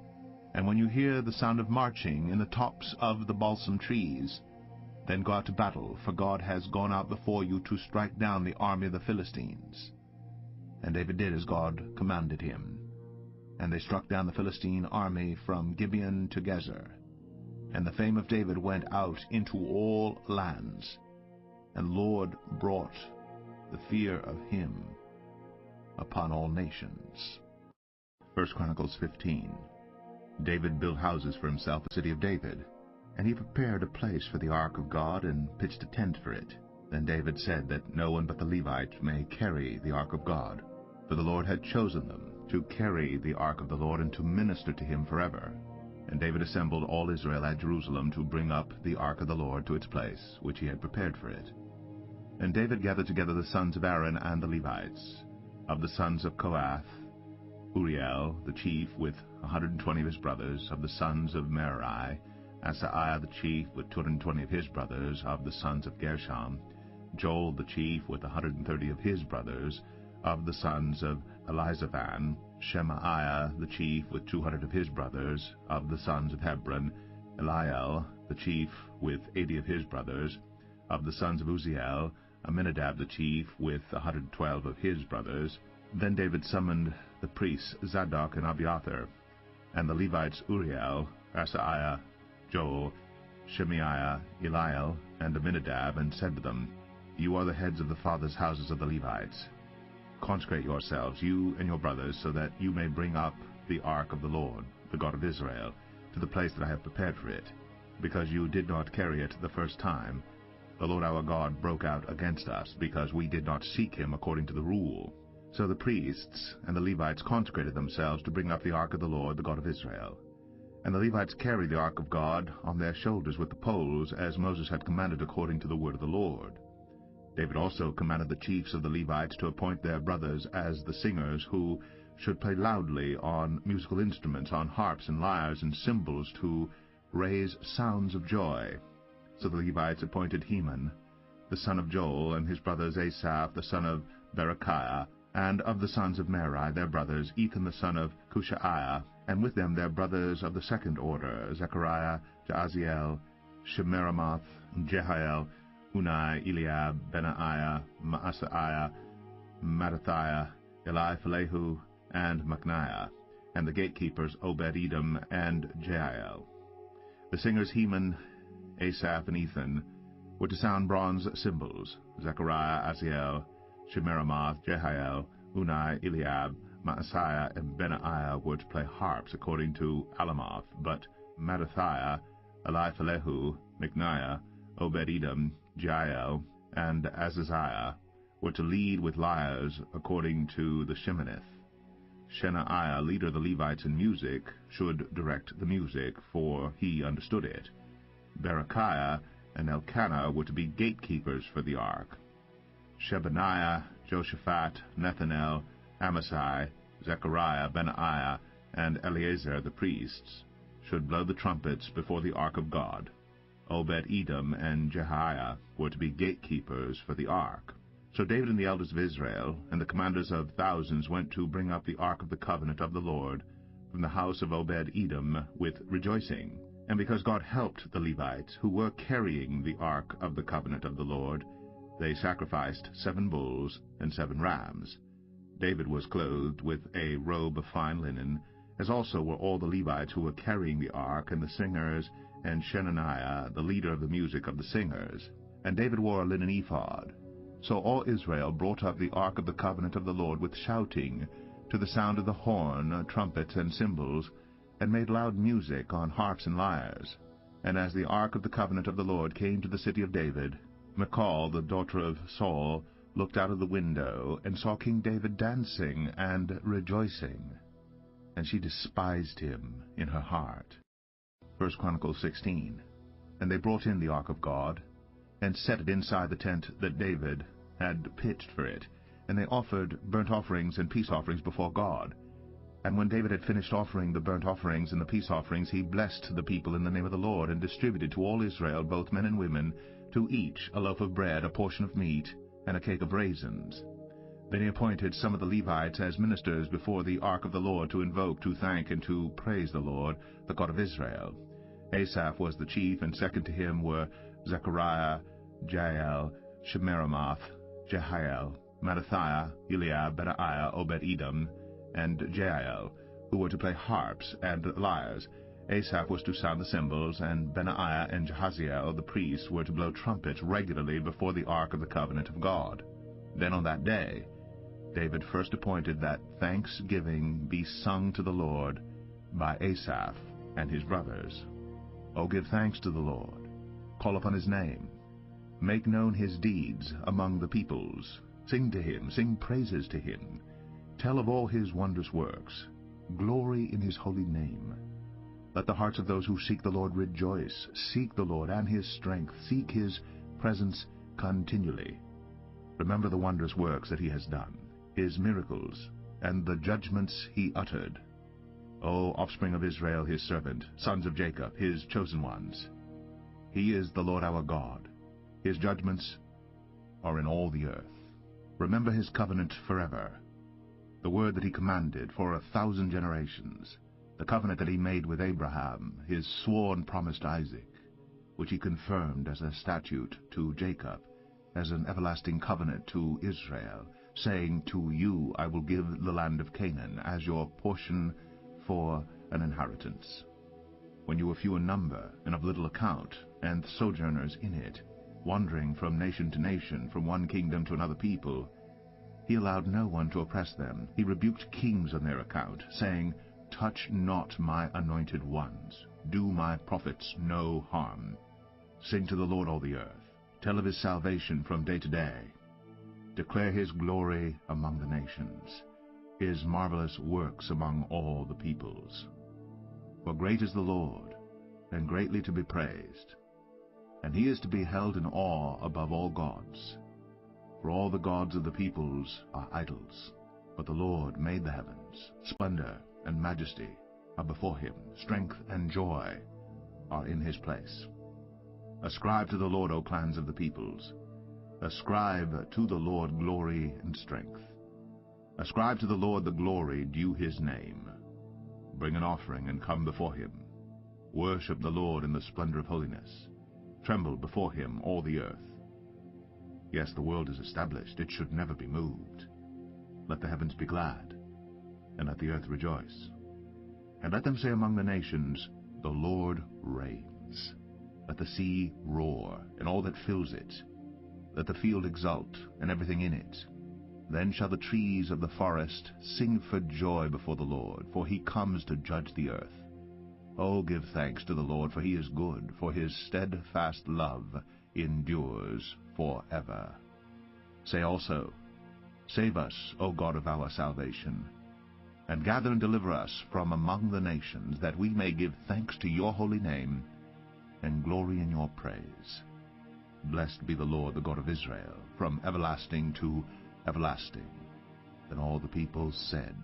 And when you hear the sound of marching in the tops of the balsam trees, then go out to battle, for God has gone out before you to strike down the army of the Philistines. And David did as God commanded him. And they struck down the Philistine army from Gibeon to Gezer. And the fame of David went out into all lands. And the Lord brought the fear of him upon all nations. 1 Chronicles 15. David built houses for himself, the city of David. And he prepared a place for the ark of God, and pitched a tent for it. Then David said that no one but the Levites may carry the ark of God, for the Lord had chosen them to carry the ark of the Lord and to minister to him forever. And David assembled all Israel at Jerusalem to bring up the ark of the Lord to its place, which he had prepared for it. And David gathered together the sons of Aaron and the Levites. Of the sons of Kohath, Uriel the chief with 120 of his brothers. Of the sons of Merari, Asaiah the chief with 220 of his brothers. Of the sons of Gershom, Joel the chief with 130 of his brothers. Of the sons of Elizaphan, Shemaiah the chief with 200 of his brothers. Of the sons of Hebron, Eliel the chief with 80 of his brothers. Of the sons of Uzziel, Aminadab the chief with 112 of his brothers. Then David summoned the priests Zadok and Abiathar, and the Levites Uriel, Asaiah, Joel, Shemaiah, Eliel, and Aminadab, and said to them, You are the heads of the fathers' houses of the Levites. Consecrate yourselves, you and your brothers, so that you may bring up the ark of the Lord, the God of Israel, to the place that I have prepared for it. Because you did not carry it the first time, the Lord our God broke out against us, because we did not seek him according to the rule. So the priests and the Levites consecrated themselves to bring up the ark of the Lord, the God of Israel. And the Levites carried the ark of God on their shoulders with the poles, as Moses had commanded according to the word of the Lord. David also commanded the chiefs of the Levites to appoint their brothers as the singers, who should play loudly on musical instruments, on harps and lyres and cymbals, to raise sounds of joy. So the Levites appointed Heman, the son of Joel, and his brothers Asaph, the son of Berechiah, and of the sons of Merari, their brothers, Ethan the son of Cushaiah, and with them their brothers of the second order, Zechariah, Jaaziel, Shemiramoth, Jehiel, Unai, Eliab, Benaiah, Maasaiah, Mattathiah, Eliphalet, and Machniah, and the gatekeepers Obed-Edom and Jael. The singers Heman, Asaph, and Ethan were to sound bronze cymbals. Zechariah, Aziel, Shemiramoth, Jehiel, Unai, Eliab, Maasaiah, and Benaiah were to play harps according to Alamoth, but Mattathiah, Eliphalet, Machniah, Obed-Edom, Jael, and Azaziah were to lead with lyres according to the Sheminith. Shenaiah, leader of the Levites in music, should direct the music, for he understood it. Berechiah and Elkanah were to be gatekeepers for the ark. Shebaniah, Joshaphat, Nethanel, Amasai, Zechariah, Benaiah, and Eleazar the priests should blow the trumpets before the ark of God. Obed-Edom and Jehiah were to be gatekeepers for the ark. So David and the elders of Israel and the commanders of thousands went to bring up the ark of the covenant of the Lord from the house of Obed-Edom with rejoicing. And because God helped the Levites, who were carrying the ark of the covenant of the Lord, They sacrificed 7 bulls and 7 rams. David was clothed with a robe of fine linen, as also were all the Levites who were carrying the ark, and the singers, and Shenaniah, the leader of the music of the singers. And David wore a linen ephod. So all Israel brought up the ark of the covenant of the Lord with shouting, to the sound of the horn, trumpets, and cymbals, and made loud music on harps and lyres. And as the ark of the covenant of the Lord came to the city of David, Michal, the daughter of Saul, looked out of the window, and saw King David dancing and rejoicing. And she despised him in her heart. 1 Chronicles 16. And they brought in the ark of God, and set it inside the tent that David had pitched for it, and they offered burnt offerings and peace offerings before God. And when David had finished offering the burnt offerings and the peace offerings, he blessed the people in the name of the Lord, and distributed to all Israel, both men and women, to each a loaf of bread, a portion of meat, and a cake of raisins. Then he appointed some of the Levites as ministers before the ark of the Lord, to invoke, to thank, and to praise the Lord, the God of Israel. Asaph was the chief, and second to him were Zechariah, Jael, Shemiramoth, Jehiel, Mattithiah, Eliab, Benaiah, Obed-Edom, and Jael, who were to play harps and lyres. Asaph was to sound the cymbals, and Benaiah and Jehaziel, the priests, were to blow trumpets regularly before the ark of the covenant of God. Then on that day David first appointed that thanksgiving be sung to the Lord by Asaph and his brothers. O give thanks to the Lord, call upon his name, make known his deeds among the peoples, sing to him, sing praises to him, tell of all his wondrous works, glory in his holy name. Let the hearts of those who seek the Lord rejoice, seek the Lord and his strength, seek his presence continually. Remember the wondrous works that he has done, his miracles, and the judgments he uttered. O offspring of Israel, his servant, sons of Jacob, his chosen ones. He is the Lord our God. His judgments are in all the earth. Remember his covenant forever, the word that he commanded for 1,000 generations, the covenant that he made with Abraham, his sworn promise to Isaac, which he confirmed as a statute to Jacob, as an everlasting covenant to Israel, saying, To you I will give the land of Canaan as your portion for an inheritance. When you were few in number, and of little account, and sojourners in it, wandering from nation to nation, from one kingdom to another people, he allowed no one to oppress them. He rebuked kings on their account, saying, Touch not my anointed ones, do my prophets no harm. Sing to the Lord, all the earth, tell of his salvation from day to day. Declare his glory among the nations, his marvelous works among all the peoples. For great is the Lord, and greatly to be praised, and he is to be held in awe above all gods. For all the gods of the peoples are idols, but the Lord made the heavens. Splendor and majesty are before him, strength and joy are in his place. Ascribe to the Lord, O clans of the peoples. Ascribe to the Lord glory and strength. Ascribe to the Lord the glory due his name. Bring an offering and come before him. Worship the Lord in the splendor of holiness. Tremble before him, all the earth. Yes, the world is established, it should never be moved. Let the heavens be glad, and let the earth rejoice. And let them say among the nations, The Lord reigns. Let the sea roar, and all that fills it. Let the field exult, and everything in it. Then shall the trees of the forest sing for joy before the Lord, for he comes to judge the earth. O give thanks to the Lord, for he is good, for his steadfast love endures forever. Say also, Save us, O God of our salvation, and gather and deliver us from among the nations, that we may give thanks to your holy name, and glory in your praise. Blessed be the Lord, the God of Israel, from everlasting to everlasting. Then all the people said,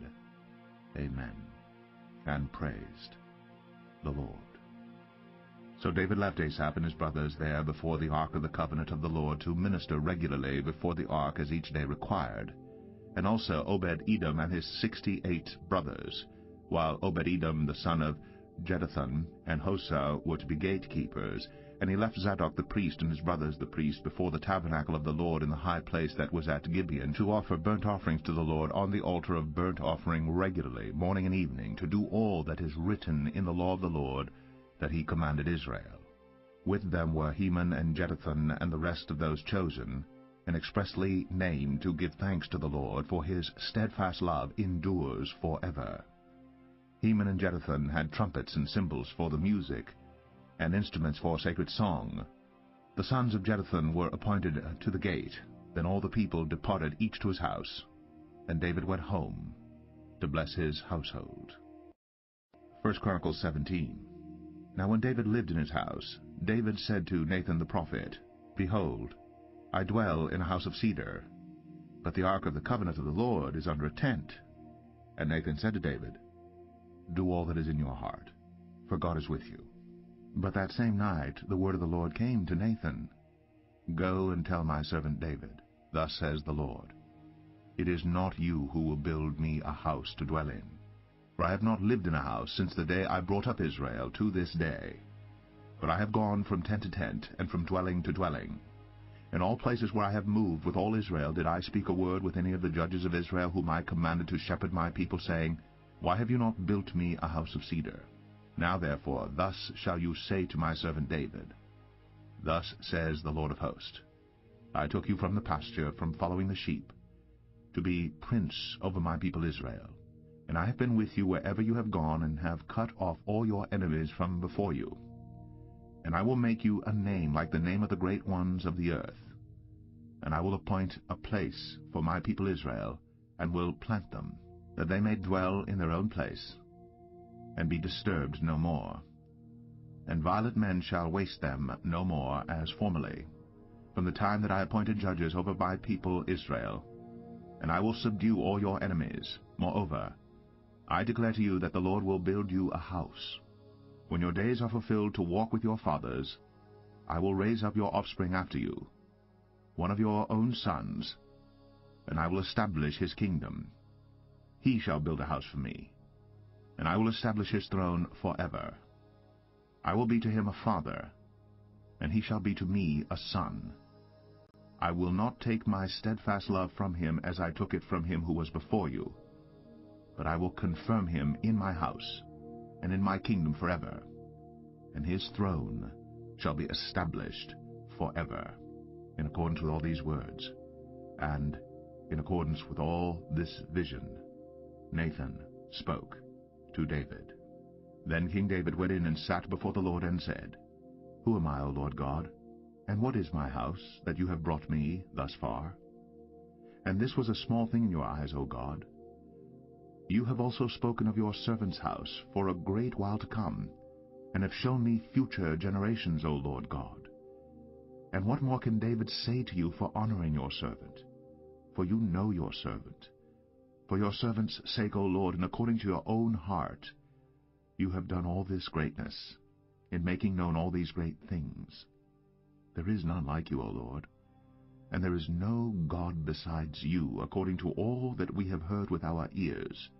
Amen, and praised the Lord. So David left Asaph and his brothers there before the ark of the covenant of the Lord, to minister regularly before the ark as each day required, and also Obed-Edom and his 68 brothers, while Obed-Edom the son of Jeduthun and Hosa were to be gatekeepers, And he left Zadok the priest and his brothers the priests before the tabernacle of the Lord in the high place that was at Gibeon, to offer burnt offerings to the Lord on the altar of burnt offering regularly, morning and evening, to do all that is written in the law of the Lord that he commanded Israel. With them were Heman and Jeduthun and the rest of those chosen, and expressly named to give thanks to the Lord, for his steadfast love endures forever. Heman and Jeduthun had trumpets and cymbals for the music, and instruments for sacred song. The sons of Jeduthun were appointed to the gate. Then all the people departed each to his house, and David went home to bless his household. 1 Chronicles 17. Now when David lived in his house, David said to Nathan the prophet, Behold, I dwell in a house of cedar, but the ark of the covenant of the Lord is under a tent. And Nathan said to David, Do all that is in your heart, for God is with you. But that same night the word of the Lord came to Nathan, Go and tell my servant David, Thus says the Lord, It is not you who will build me a house to dwell in. For I have not lived in a house since the day I brought up Israel to this day. But I have gone from tent to tent, and from dwelling to dwelling. In all places where I have moved with all Israel did I speak a word with any of the judges of Israel, whom I commanded to shepherd my people, saying, Why have you not built me a house of cedar? Now therefore, thus shall you say to my servant David, Thus says the Lord of hosts, I took you from the pasture, from following the sheep, to be prince over my people Israel. And I have been with you wherever you have gone, and have cut off all your enemies from before you. And I will make you a name like the name of the great ones of the earth. And I will appoint a place for my people Israel, and will plant them, that they may dwell in their own place, and be disturbed no more. And violent men shall waste them no more as formerly, from the time that I appointed judges over my people Israel. And I will subdue all your enemies. Moreover, I declare to you that the Lord will build you a house. When your days are fulfilled to walk with your fathers, I will raise up your offspring after you, one of your own sons, and I will establish his kingdom. He shall build a house for me, and I will establish his throne forever. I will be to him a father, and he shall be to me a son. I will not take my steadfast love from him as I took it from him who was before you, but I will confirm him in my house and in my kingdom forever, and his throne shall be established forever. In accordance with all these words, and in accordance with all this vision, Nathan spoke to David. Then King David went in and sat before the Lord, and said, Who am I, O Lord God? And what is my house, that you have brought me thus far? And this was a small thing in your eyes, O God. You have also spoken of your servant's house for a great while to come, and have shown me future generations, O Lord God. And what more can David say to you for honoring your servant? For you know your servant. For your servant's sake, O Lord, and according to your own heart, you have done all this greatness, in making known all these great things. There is none like you, O Lord, and there is no God besides you, according to all that we have heard with our ears.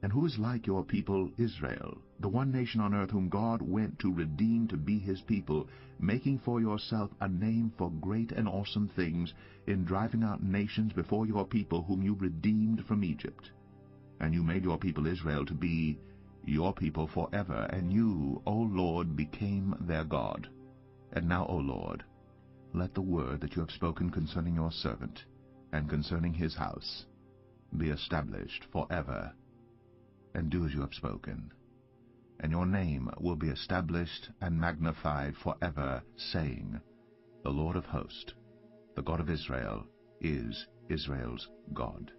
And who is like your people Israel, the one nation on earth whom God went to redeem to be his people, making for yourself a name for great and awesome things, in driving out nations before your people whom you redeemed from Egypt? And you made your people Israel to be your people forever, and you, O Lord, became their God. And now, O Lord, let the word that you have spoken concerning your servant, and concerning his house, be established forever. And do as you have spoken, and your name will be established and magnified forever, saying, The Lord of hosts, the God of Israel, is Israel's God.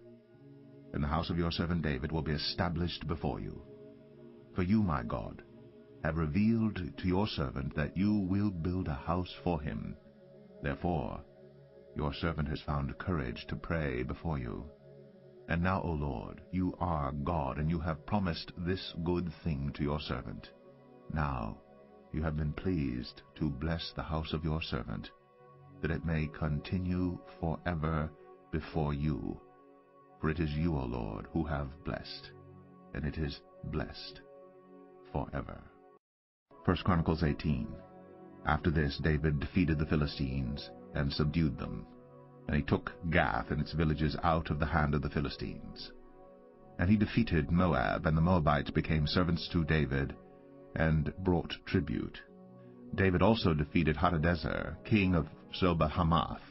And the house of your servant David will be established before you. For you, my God, have revealed to your servant that you will build a house for him. Therefore your servant has found courage to pray before you. And now, O Lord, you are God, and you have promised this good thing to your servant. Now you have been pleased to bless the house of your servant, that it may continue forever before you. For it is you, O Lord, who have blessed, and it is blessed forever. 1 Chronicles 18. After this David defeated the Philistines, and subdued them. And he took Gath and its villages out of the hand of the Philistines. And he defeated Moab, and the Moabites became servants to David, and brought tribute. David also defeated Hadadezer, king of Zobah-Hamath,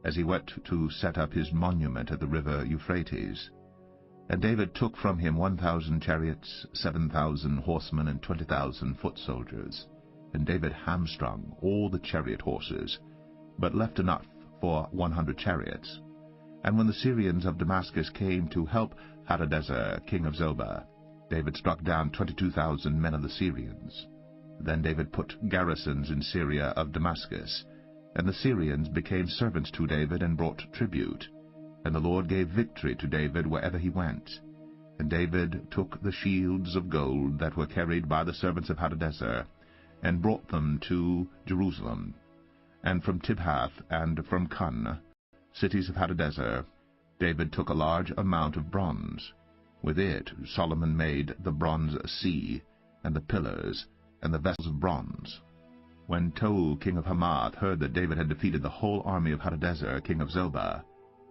as he went to set up his monument at the river Euphrates. And David took from him 1,000 chariots, 7,000 horsemen, and 20,000 foot soldiers. And David hamstrung all the chariot horses, but left enough for 100 chariots. And when the Syrians of Damascus came to help Hadadezer, king of Zobah, David struck down 22,000 men of the Syrians. Then David put garrisons in Syria of Damascus, and the Syrians became servants to David and brought tribute. And the Lord gave victory to David wherever he went. And David took the shields of gold that were carried by the servants of Hadadezer, and brought them to Jerusalem. And from Tibhath and from Cun, cities of Hadadezer, David took a large amount of bronze. With it Solomon made the bronze sea, and the pillars, and the vessels of bronze. When Tou, king of Hamath, heard that David had defeated the whole army of Hadadezer, king of Zobah,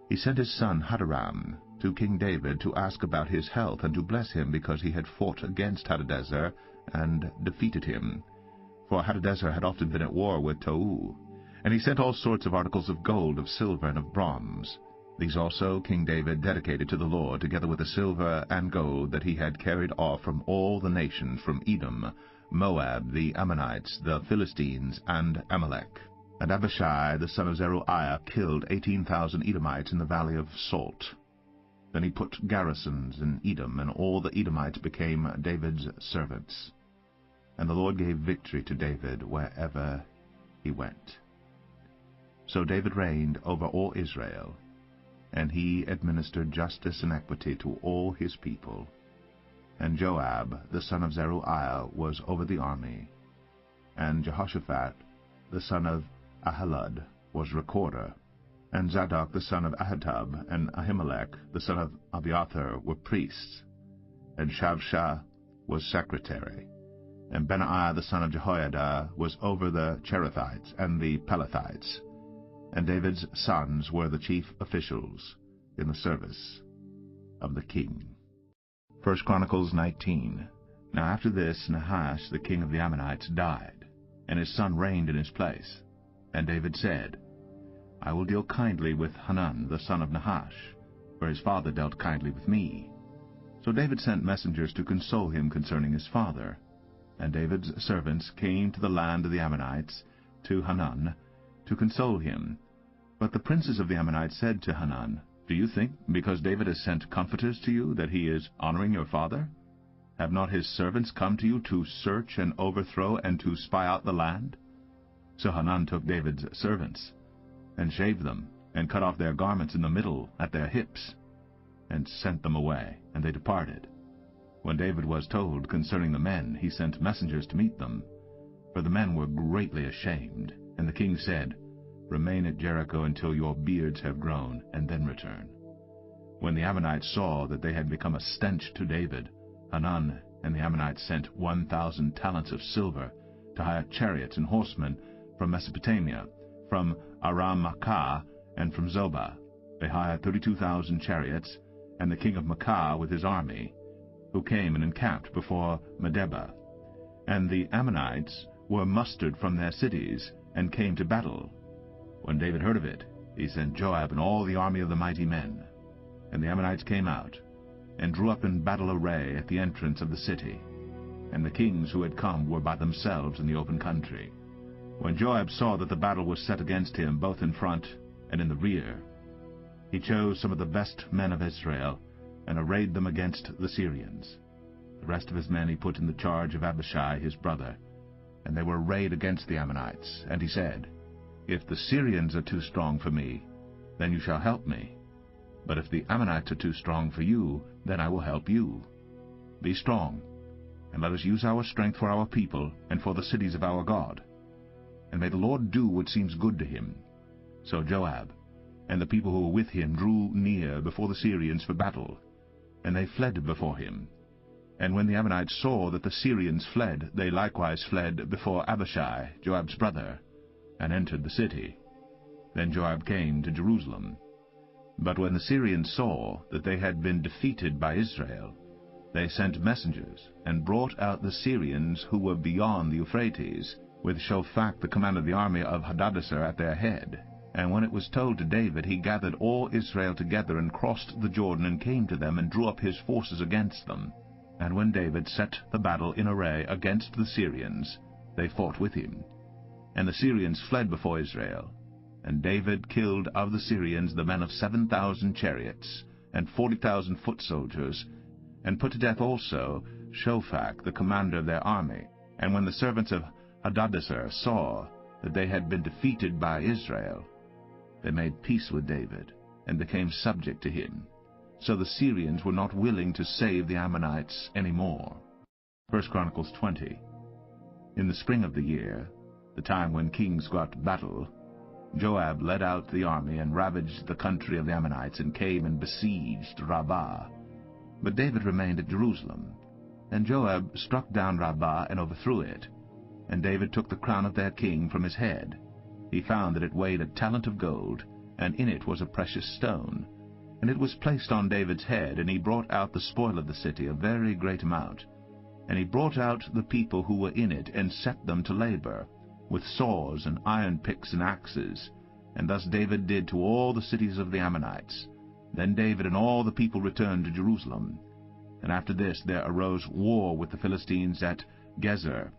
he sent his son Hadaram to King David to ask about his health, and to bless him because he had fought against Hadadezer and defeated him. For Hadadezer had often been at war with Tou. And he sent all sorts of articles of gold, of silver, and of bronze. These also King David dedicated to the Lord, together with the silver and gold that he had carried off from all the nations, from Edom, Moab, the Ammonites, the Philistines, and Amalek. And Abishai the son of Zeruiah killed 18,000 Edomites in the valley of Salt. Then he put garrisons in Edom, and all the Edomites became David's servants. And the Lord gave victory to David wherever he went. So David reigned over all Israel, and he administered justice and equity to all his people. And Joab the son of Zeruiah was over the army, and Jehoshaphat the son of Ahilud was recorder, and Zadok the son of Ahitub and Ahimelech the son of Abiathar were priests, and Shavsha was secretary, and Benaiah the son of Jehoiada was over the Cherethites and the Pelethites, and David's sons were the chief officials in the service of the king. 1 Chronicles 19. Now after this Nahash the king of the Ammonites died, and his son reigned in his place. And David said, I will deal kindly with Hanun the son of Nahash, for his father dealt kindly with me. So David sent messengers to console him concerning his father. And David's servants came to the land of the Ammonites, to Hanun, to console him. But the princes of the Ammonites said to Hanun, Do you think, because David has sent comforters to you, that he is honoring your father? Have not his servants come to you to search and overthrow and to spy out the land? So Hanun took David's servants, and shaved them, and cut off their garments in the middle at their hips, and sent them away, and they departed. When David was told concerning the men, he sent messengers to meet them, for the men were greatly ashamed. And the king said, Remain at Jericho until your beards have grown, and then return. When the Ammonites saw that they had become a stench to David, Hanun and the Ammonites sent 1,000 talents of silver to hire chariots and horsemen from Mesopotamia, from Aram-Maacah, and from Zobah. They hired 32,000 chariots, and the king of Maacah with his army, who came and encamped before Medeba. And the Ammonites were mustered from their cities, and came to battle. When David heard of it, he sent Joab and all the army of the mighty men. And the Ammonites came out, and drew up in battle array at the entrance of the city. And the kings who had come were by themselves in the open country. When Joab saw that the battle was set against him, both in front and in the rear, he chose some of the best men of Israel, and arrayed them against the Syrians. The rest of his men he put in the charge of Abishai his brother, and they were arrayed against the Ammonites. And he said, If the Syrians are too strong for me, then you shall help me. But if the Ammonites are too strong for you, then I will help you. Be strong, and let us use our strength for our people and for the cities of our God. And may the Lord do what seems good to him. So Joab and the people who were with him drew near before the Syrians for battle, and they fled before him. And when the Ammonites saw that the Syrians fled, they likewise fled before Abishai, Joab's brother, and entered the city. Then Joab came to Jerusalem. But when the Syrians saw that they had been defeated by Israel, they sent messengers, and brought out the Syrians who were beyond the Euphrates, with Shophak the commander of the army of Hadadezer at their head. And when it was told to David, he gathered all Israel together, and crossed the Jordan, and came to them, and drew up his forces against them. And when David set the battle in array against the Syrians, they fought with him. And the Syrians fled before Israel. And David killed of the Syrians the men of 7,000 chariots, and 40,000 foot soldiers, and put to death also Shophak the commander of their army. And when the servants of Hadadezer saw that they had been defeated by Israel, they made peace with David, and became subject to him. So the Syrians were not willing to save the Ammonites any more. 1 Chronicles 20. In the spring of the year, the time when kings go out to battle, Joab led out the army and ravaged the country of the Ammonites, and came and besieged Rabbah. But David remained at Jerusalem. And Joab struck down Rabbah and overthrew it. And David took the crown of their king from his head. He found that it weighed a talent of gold, and in it was a precious stone. And it was placed on David's head, and he brought out the spoil of the city, a very great amount. And he brought out the people who were in it, and set them to labor, with saws and iron picks and axes. And thus David did to all the cities of the Ammonites. Then David and all the people returned to Jerusalem. And after this there arose war with the Philistines at Gezer.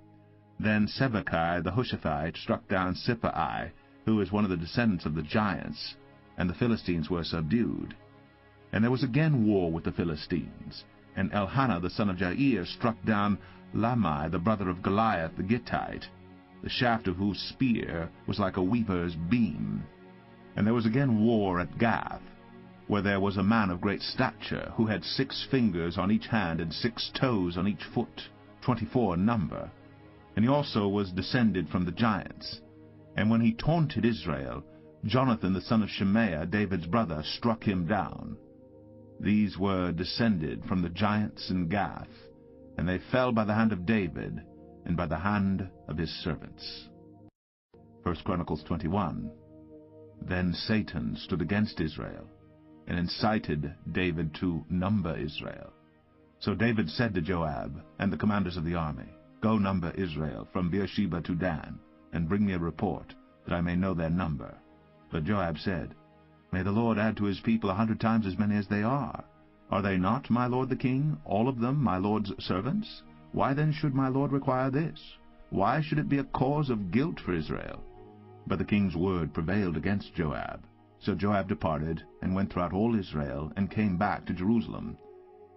Then Sibbechai the Hushathite struck down Sippai, who is one of the descendants of the giants, and the Philistines were subdued. And there was again war with the Philistines, and Elkanah the son of Jair struck down Lamai the brother of Goliath the Gittite, the shaft of whose spear was like a weaver's beam. And there was again war at Gath, where there was a man of great stature, who had 6 fingers on each hand and 6 toes on each foot, 24 in number. And he also was descended from the giants. And when he taunted Israel, Jonathan the son of Shemaiah, David's brother, struck him down. These were descended from the giants in Gath, and they fell by the hand of David, and by the hand of his servants. 1 Chronicles 21. Then Satan stood against Israel, and incited David to number Israel. So David said to Joab and the commanders of the army, Go number Israel from Beersheba to Dan, and bring me a report, that I may know their number. But Joab said, May the Lord add to his people 100 times as many as they are. Are they not, my lord the king, all of them my lord's servants? Why then should my lord require this? Why should it be a cause of guilt for Israel? But the king's word prevailed against Joab. So Joab departed, and went throughout all Israel, and came back to Jerusalem.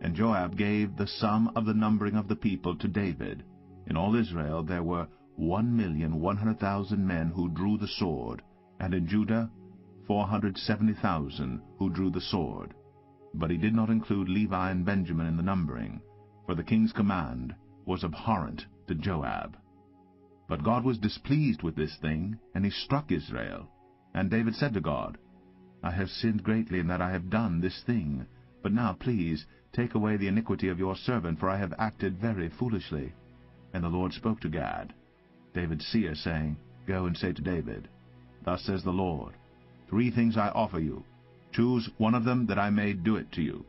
And Joab gave the sum of the numbering of the people to David. In all Israel there were 1,100,000 men who drew the sword, and in Judah 470,000 who drew the sword. But he did not include Levi and Benjamin in the numbering, for the king's command was abhorrent to Joab. But God was displeased with this thing, and he struck Israel. And David said to God, I have sinned greatly in that I have done this thing. But now, please, take away the iniquity of your servant, for I have acted very foolishly. And the Lord spoke to Gad, David's seer, saying, Go and say to David, Thus says the Lord, 3 things I offer you. Choose one of them, that I may do it to you.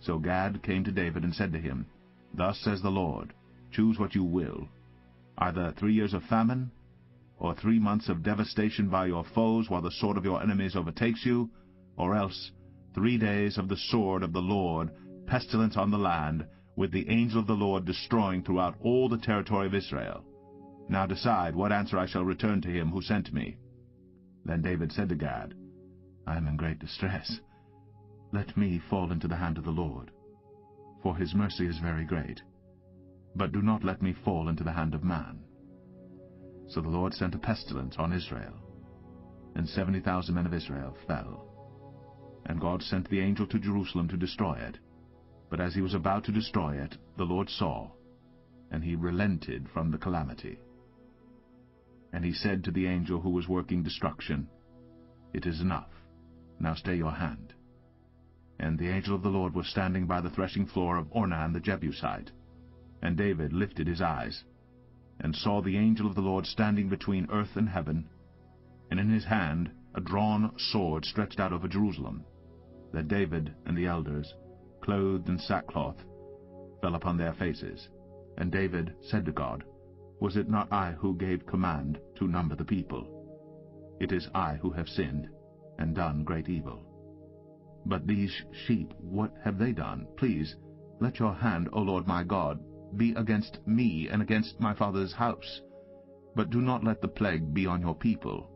So Gad came to David and said to him, Thus says the Lord, Choose what you will, either 3 years of famine, or 3 months of devastation by your foes, while the sword of your enemies overtakes you, or else 3 days of the sword of the Lord, pestilence on the land, with the angel of the Lord destroying throughout all the territory of Israel. Now decide what answer I shall return to him who sent me. Then David said to Gad, I am in great distress. Let me fall into the hand of the Lord, for his mercy is very great. But do not let me fall into the hand of man. So the Lord sent a pestilence on Israel, and 70,000 men of Israel fell. And God sent the angel to Jerusalem to destroy it. But as he was about to destroy it, the Lord saw, and he relented from the calamity. And he said to the angel who was working destruction, It is enough. Now stay your hand. And the angel of the Lord was standing by the threshing floor of Ornan the Jebusite. And David lifted his eyes, and saw the angel of the Lord standing between earth and heaven, and in his hand a drawn sword stretched out over Jerusalem. That David and the elders, clothed in sackcloth, fell upon their faces. And David said to God, Was it not I who gave command to number the people? It is I who have sinned, and done great evil. But these sheep, what have they done? Please, let your hand, O Lord my God, be against me and against my father's house. But do not let the plague be on your people.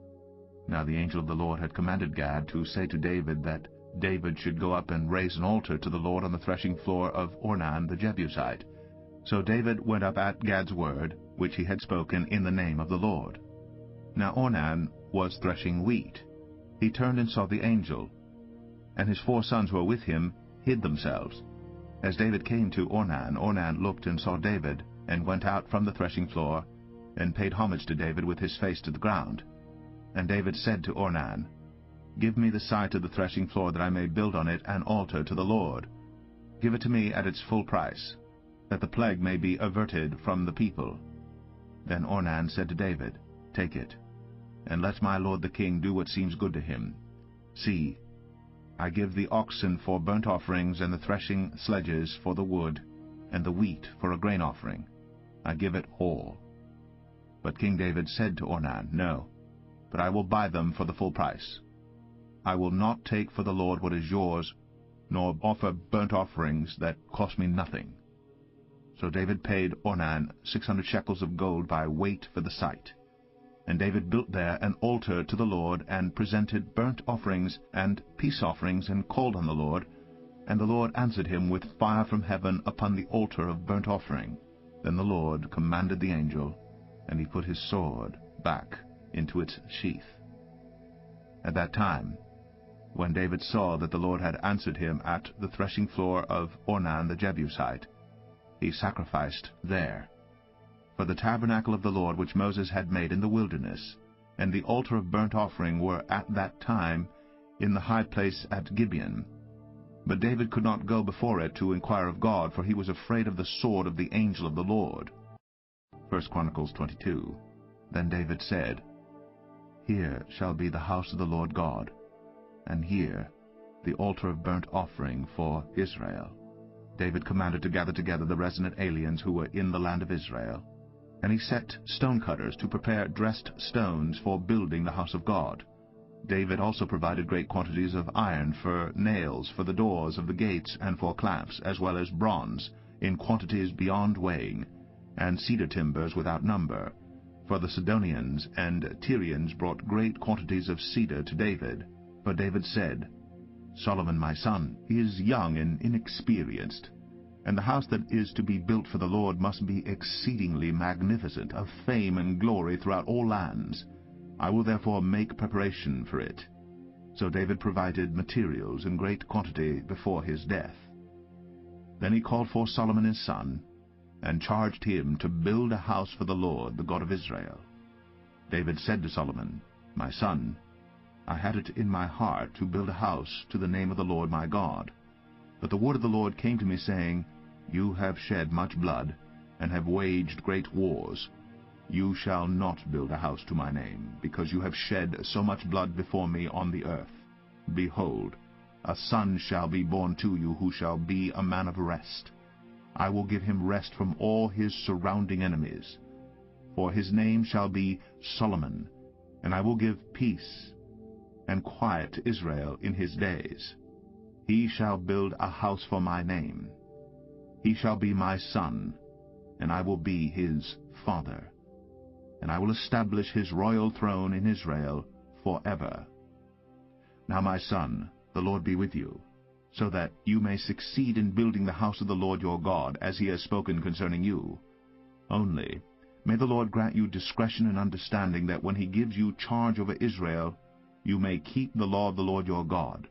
Now the angel of the Lord had commanded Gad to say to David that David should go up and raise an altar to the Lord on the threshing floor of Ornan the Jebusite. So David went up at Gad's word, which he had spoken in the name of the Lord. Now Ornan was threshing wheat. He turned and saw the angel, and his 4 sons who were with him hid themselves. As David came to Ornan, Ornan looked and saw David, and went out from the threshing floor, and paid homage to David with his face to the ground. And David said to Ornan, Give me the site of the threshing floor, that I may build on it an altar to the Lord. Give it to me at its full price, that the plague may be averted from the people. Then Ornan said to David, Take it, and let my lord the king do what seems good to him. See, I give the oxen for burnt offerings, and the threshing sledges for the wood, and the wheat for a grain offering. I give it all. But King David said to Ornan, No, but I will buy them for the full price. I will not take for the Lord what is yours, nor offer burnt offerings that cost me nothing. So David paid Ornan 600 shekels of gold by weight for the site. And David built there an altar to the Lord, and presented burnt offerings and peace offerings, and called on the Lord. And the Lord answered him with fire from heaven upon the altar of burnt offering. Then the Lord commanded the angel, and he put his sword back into its sheath. At that time, when David saw that the Lord had answered him at the threshing floor of Ornan the Jebusite, he sacrificed there. For the tabernacle of the Lord which Moses had made in the wilderness, and the altar of burnt offering were at that time in the high place at Gibeon. But David could not go before it to inquire of God, for he was afraid of the sword of the angel of the Lord. 1 Chronicles 22. Then David said, Here shall be the house of the Lord God, and here the altar of burnt offering for Israel. David commanded to gather together the resident aliens who were in the land of Israel. And he set stonecutters to prepare dressed stones for building the house of God. David also provided great quantities of iron for nails for the doors of the gates and for clamps, as well as bronze, in quantities beyond weighing, and cedar timbers without number. For the Sidonians and Tyrians brought great quantities of cedar to David. For David said, Solomon my son is young and inexperienced, and the house that is to be built for the Lord must be exceedingly magnificent, of fame and glory throughout all lands. I will therefore make preparation for it. So David provided materials in great quantity before his death. Then he called for Solomon his son, and charged him to build a house for the Lord, the God of Israel. David said to Solomon, My son, I had it in my heart to build a house to the name of the Lord my God. But the word of the Lord came to me, saying, You have shed much blood, and have waged great wars. You shall not build a house to my name, because you have shed so much blood before me on the earth. Behold, a son shall be born to you, who shall be a man of rest. I will give him rest from all his surrounding enemies. For his name shall be Solomon, and I will give peace and quiet to Israel in his days. He shall build a house for my name. He shall be my son, and I will be his father. And I will establish his royal throne in Israel forever. Now, my son, the Lord be with you, so that you may succeed in building the house of the Lord your God, as he has spoken concerning you. Only may the Lord grant you discretion and understanding, that when he gives you charge over Israel, you may keep the law of the Lord your God.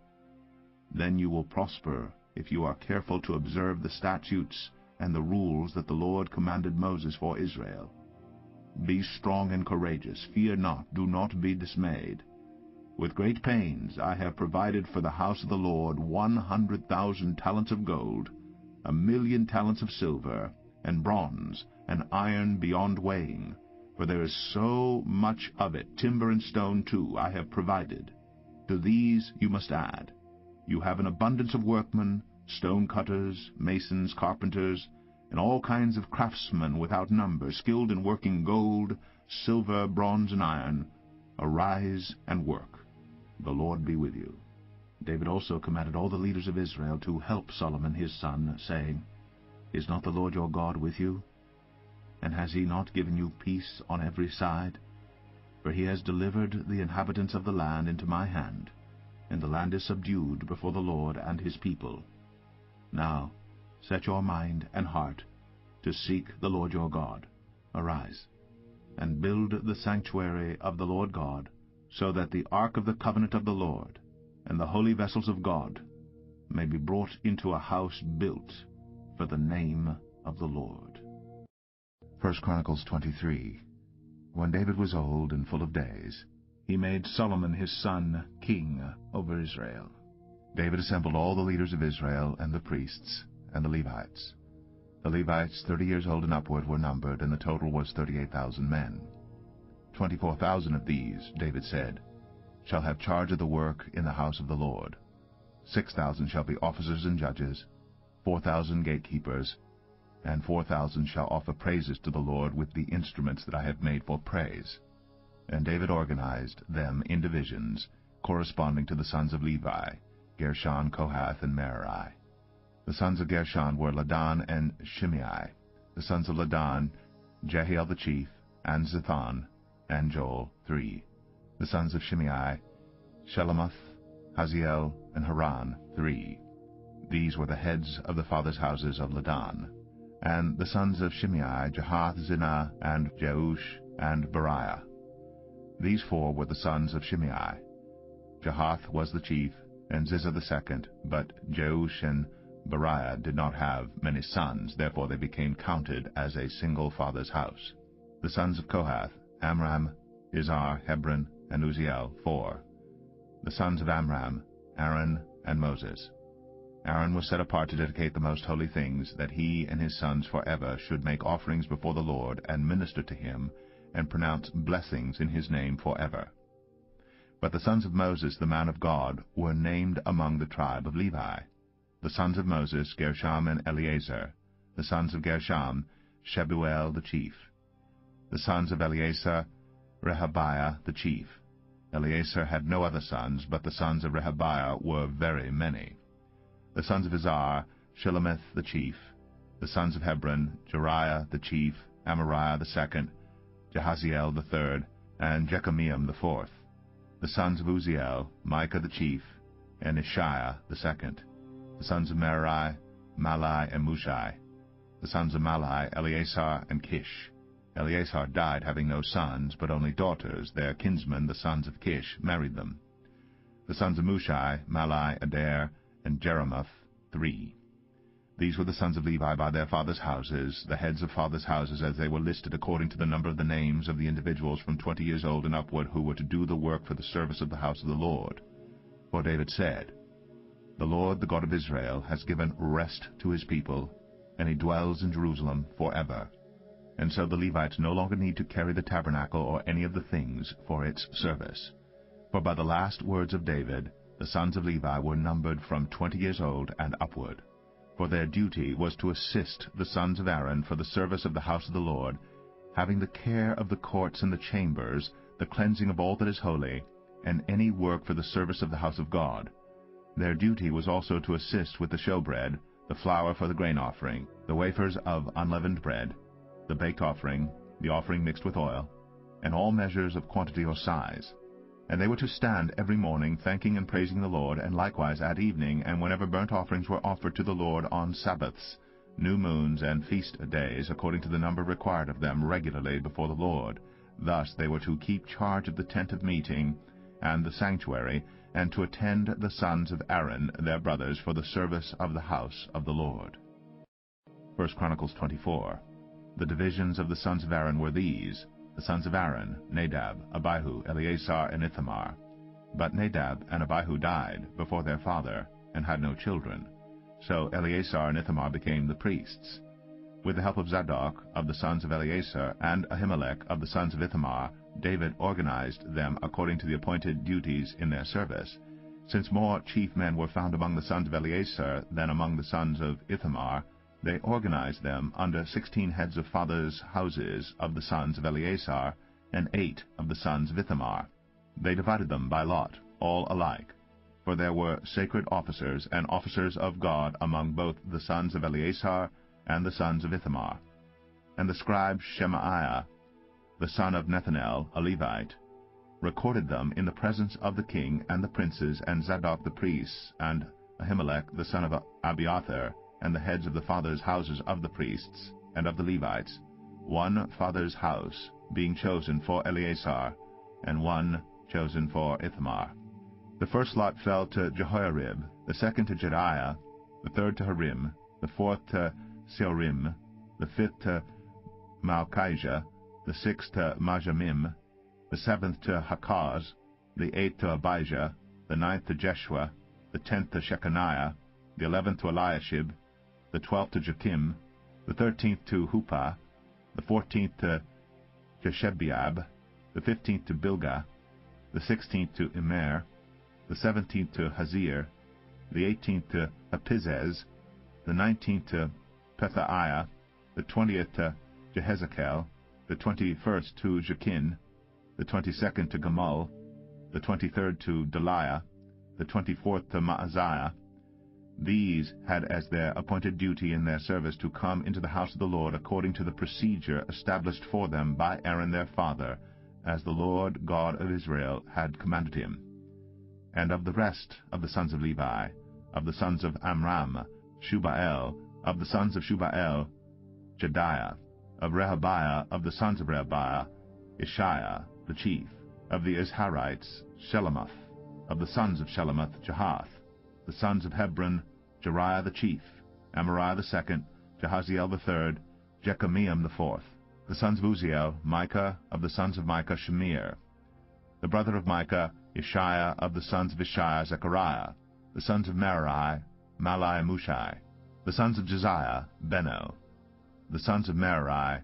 Then you will prosper, if you are careful to observe the statutes and the rules that the Lord commanded Moses for Israel. Be strong and courageous, fear not, do not be dismayed. With great pains I have provided for the house of the Lord 100,000 talents of gold, 1,000,000 talents of silver, and bronze, and iron beyond weighing, for there is so much of it, timber and stone too, I have provided. To these you must add. You have an abundance of workmen, stone cutters, masons, carpenters, and all kinds of craftsmen without number, skilled in working gold, silver, bronze, and iron. Arise and work. The Lord be with you." David also commanded all the leaders of Israel to help Solomon his son, saying, "Is not the Lord your God with you? And has he not given you peace on every side? For he has delivered the inhabitants of the land into my hand, and the land is subdued before the Lord and his people. Now set your mind and heart to seek the Lord your God. Arise, and build the sanctuary of the Lord God, so that the ark of the covenant of the Lord and the holy vessels of God may be brought into a house built for the name of the Lord." 1 Chronicles 23. When David was old and full of days, he made Solomon his son king over Israel. David assembled all the leaders of Israel, and the priests, and the Levites. The Levites 30 years old and upward were numbered, and the total was 38,000 men. 24,000 of these, David said, shall have charge of the work in the house of the Lord. 6,000 shall be officers and judges, 4,000 gatekeepers, and 4,000 shall offer praises to the Lord with the instruments that I have made for praise. And David organized them in divisions, corresponding to the sons of Levi, Gershon, Kohath, and Merari. The sons of Gershon were Ladan and Shimei. The sons of Ladan, Jehiel the chief, and Zethon, and Joel, 3. The sons of Shimei, Shelomoth, Haziel, and Haran, 3. These were the heads of the fathers' houses of Ladan. And the sons of Shimei, Jahath, Zinah, and Jeush, and Beriah. These 4 were the sons of Shimei. Jahath was the chief, and Ziza the second, but Jeush and Beriah did not have many sons, therefore they became counted as a single father's house. The sons of Kohath, Amram, Izhar, Hebron, and Uzziel, 4. The sons of Amram, Aaron, and Moses. Aaron was set apart to dedicate the most holy things, that he and his sons forever should make offerings before the Lord, and minister to him, and pronounce blessings in his name forever. But the sons of Moses, the man of God, were named among the tribe of Levi. The sons of Moses, Gershom and Eleazar. The sons of Gershom, Shebuel the chief. The sons of Eleazar, Rehabiah the chief. Eleazar had no other sons, but the sons of Rehabiah were very many. The sons of Izhar, Shelomith the chief. The sons of Hebron, Jeriah the chief, Amariah the second, Jehaziel the third, and Jekameam the fourth. The sons of Uzziel, Micah the chief, and Ishiah the second. The sons of Merari, Malai and Mushai. The sons of Malai, Eleazar and Kish. Eleazar died having no sons, but only daughters. Their kinsmen, the sons of Kish, married them. The sons of Mushai, Malai, Adair, and Jeremoth, 3. These were the sons of Levi by their fathers' houses, the heads of fathers' houses, as they were listed according to the number of the names of the individuals from 20 years old and upward who were to do the work for the service of the house of the Lord. For David said, "The Lord, the God of Israel, has given rest to his people, and he dwells in Jerusalem forever." And so the Levites no longer need to carry the tabernacle or any of the things for its service. For by the last words of David, the sons of Levi were numbered from 20 years old and upward. For their duty was to assist the sons of Aaron for the service of the house of the Lord, having the care of the courts and the chambers, the cleansing of all that is holy, and any work for the service of the house of God. Their duty was also to assist with the showbread, the flour for the grain offering, the wafers of unleavened bread, the baked offering, the offering mixed with oil, and all measures of quantity or size. And they were to stand every morning thanking and praising the Lord, and likewise at evening, and whenever burnt offerings were offered to the Lord on Sabbaths, new moons, and feast days, according to the number required of them regularly before the Lord. Thus they were to keep charge of the tent of meeting and the sanctuary, and to attend the sons of Aaron, their brothers, for the service of the house of the Lord. 1 Chronicles 24. The divisions of the sons of Aaron were these: the sons of Aaron, Nadab, Abihu, Eleazar, and Ithamar. But Nadab and Abihu died before their father, and had no children. So Eleazar and Ithamar became the priests. With the help of Zadok of the sons of Eleazar and Ahimelech of the sons of Ithamar, David organized them according to the appointed duties in their service. Since more chief men were found among the sons of Eleazar than among the sons of Ithamar, they organized them under 16 heads of fathers' houses of the sons of Eleazar, and 8 of the sons of Ithamar. They divided them by lot, all alike. For there were sacred officers and officers of God among both the sons of Eleazar and the sons of Ithamar. And the scribe Shemaiah, the son of Nethanel, a Levite, recorded them in the presence of the king and the princes, and Zadok the priests, and Ahimelech the son of Abiathar, and the heads of the fathers' houses of the priests and of the Levites, one father's house being chosen for Eleazar, and one chosen for Ithamar. The first lot fell to Jehoiarib, the second to Jediah, the third to Harim, the fourth to Seorim, the fifth to Malchijah, the sixth to Majamim, the seventh to Hakaz, the eighth to Abijah, the ninth to Jeshua, the 10th to Shechaniah, the 11th to Eliashib, the 12th to Joachim, the 13th to Huppah, the 14th to Jeshebeab, the 15th to Bilgah, the 16th to Immer, the 17th to Hazir, the 18th to Apizez, the 19th to Pethaiah, the 20th to Jehezekel, the 21st to Jekin, the 22nd to Gamul, the 23rd to Deliah, the 24th to Maaziah. These had as their appointed duty in their service to come into the house of the Lord according to the procedure established for them by Aaron their father, as the Lord God of Israel had commanded him. And of the rest of the sons of Levi, of the sons of Amram, Shubael, of the sons of Shubael, Jediah, of Rehabiah, of the sons of Rehabiah, Ishiah the chief, of the Izharites, Shelomoth, of the sons of Shelomoth, Jahath, the sons of Hebron, Jeriah the chief, Amariah the second, Jahaziel the third, Jekameam the fourth, the sons of Uziel, Micah, of the sons of Micah, Shemir, the brother of Micah, Ishiah, of the sons of Ishiah, Zechariah, the sons of Merari, Malai Mushai, the sons of Josiah, Beno, the sons of Merari,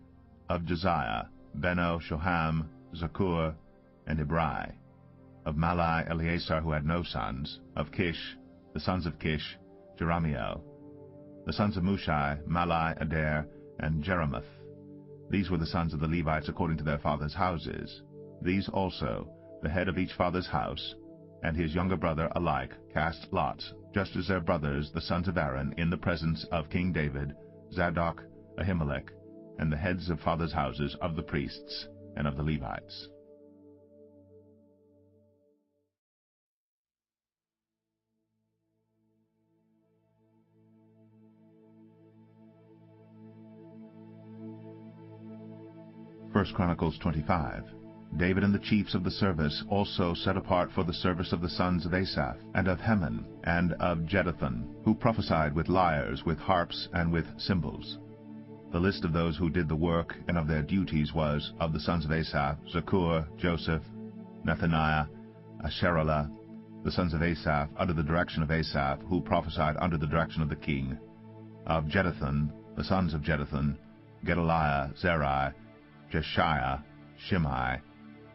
of Josiah, Beno, Shoham, Zakur, and Ibrai, of Malai, Eleazar, who had no sons, of Kish, the sons of Kish, Jeramiel, the sons of Mushai, Malai, Adair, and Jeremoth. These were the sons of the Levites according to their fathers' houses. These also, the head of each father's house, and his younger brother alike, cast lots, just as their brothers, the sons of Aaron, in the presence of King David, Zadok, Ahimelech, and the heads of fathers' houses of the priests and of the Levites. First Chronicles 25. David and the chiefs of the service also set apart for the service of the sons of Asaph, and of Heman, and of Jeduthun, who prophesied with lyres, with harps, and with cymbals. The list of those who did the work and of their duties was, of the sons of Asaph, Zakur, Joseph, Nethaniah, Asherelah, the sons of Asaph, under the direction of Asaph, who prophesied under the direction of the king. Of Jeduthun, the sons of Jeduthun, Gedaliah, Zerai, Jeshiah, Shimei,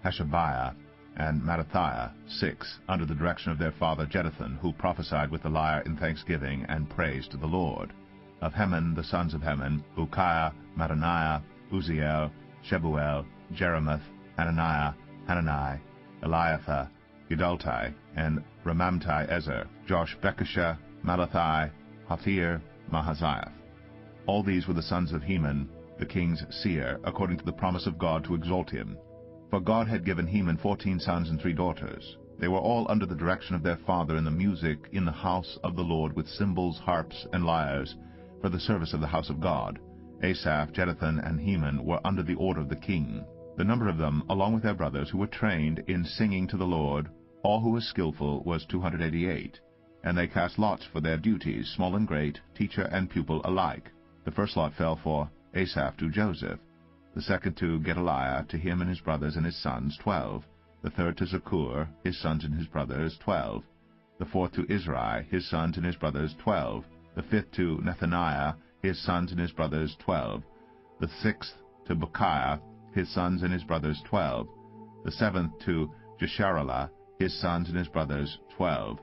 Hashabiah, and Mattathiah, 6, under the direction of their father Jeduthun, who prophesied with the lyre in thanksgiving and praise to the Lord. Of Heman, the sons of Heman, Ukiah, Mattaniah, Uziel, Shebuel, Jeremoth, Hananiah, Hanani, Eliathah, Gidaltai, and Ramamtai Ezer, Josh Bekashah, Malathi, Hathir, Mahaziah. All these were the sons of Heman, the king's seer, according to the promise of God to exalt him. For God had given Heman 14 sons and 3 daughters. They were all under the direction of their father in the music in the house of the Lord, with cymbals, harps, and lyres, for the service of the house of God. Asaph, Jeduthun, and Heman were under the order of the king. The number of them, along with their brothers, who were trained in singing to the Lord, all who were skillful, was 288. And they cast lots for their duties, small and great, teacher and pupil alike. The first lot fell for Asaph to Joseph, the second to Gedaliah, to him and his brothers and his sons, 12, the third to Zakur, his sons and his brothers, 12, the fourth to Izri, his sons and his brothers, 12, the fifth to Nethaniah, his sons and his brothers 12. The 6th to Bukiah, his sons and his brothers 12. The 7th to Jesharelah, his sons and his brothers 12.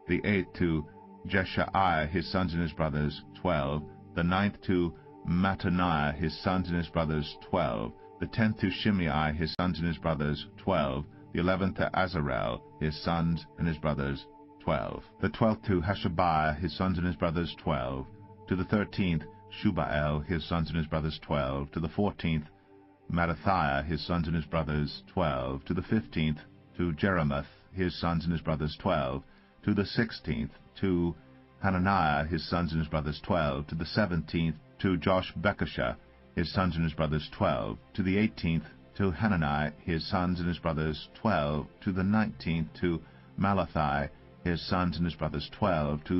The 8th to Jeshaiah, his sons and his brothers 12. The 9th to Mattaniah, his sons and his brothers 12. The 10th to Shimei, his sons and his brothers 12. The 11th to Azarel, his sons and his brothers 12. The 12th to Hashabiah, his sons and his brothers 12. To the 13th, Shubael, his sons and his brothers 12. To the 14th, Mattithiah, his sons and his brothers 12. To the 15th, to Jeremoth, his sons and his brothers 12. To the 16th, to Hananiah, his sons and his brothers 12. To the 17th, to Joshbekashah, his sons and his brothers 12. To the 18th, to Hanani, his sons and his brothers 12. To the 19th, to Malathi, his sons and his brothers 12. To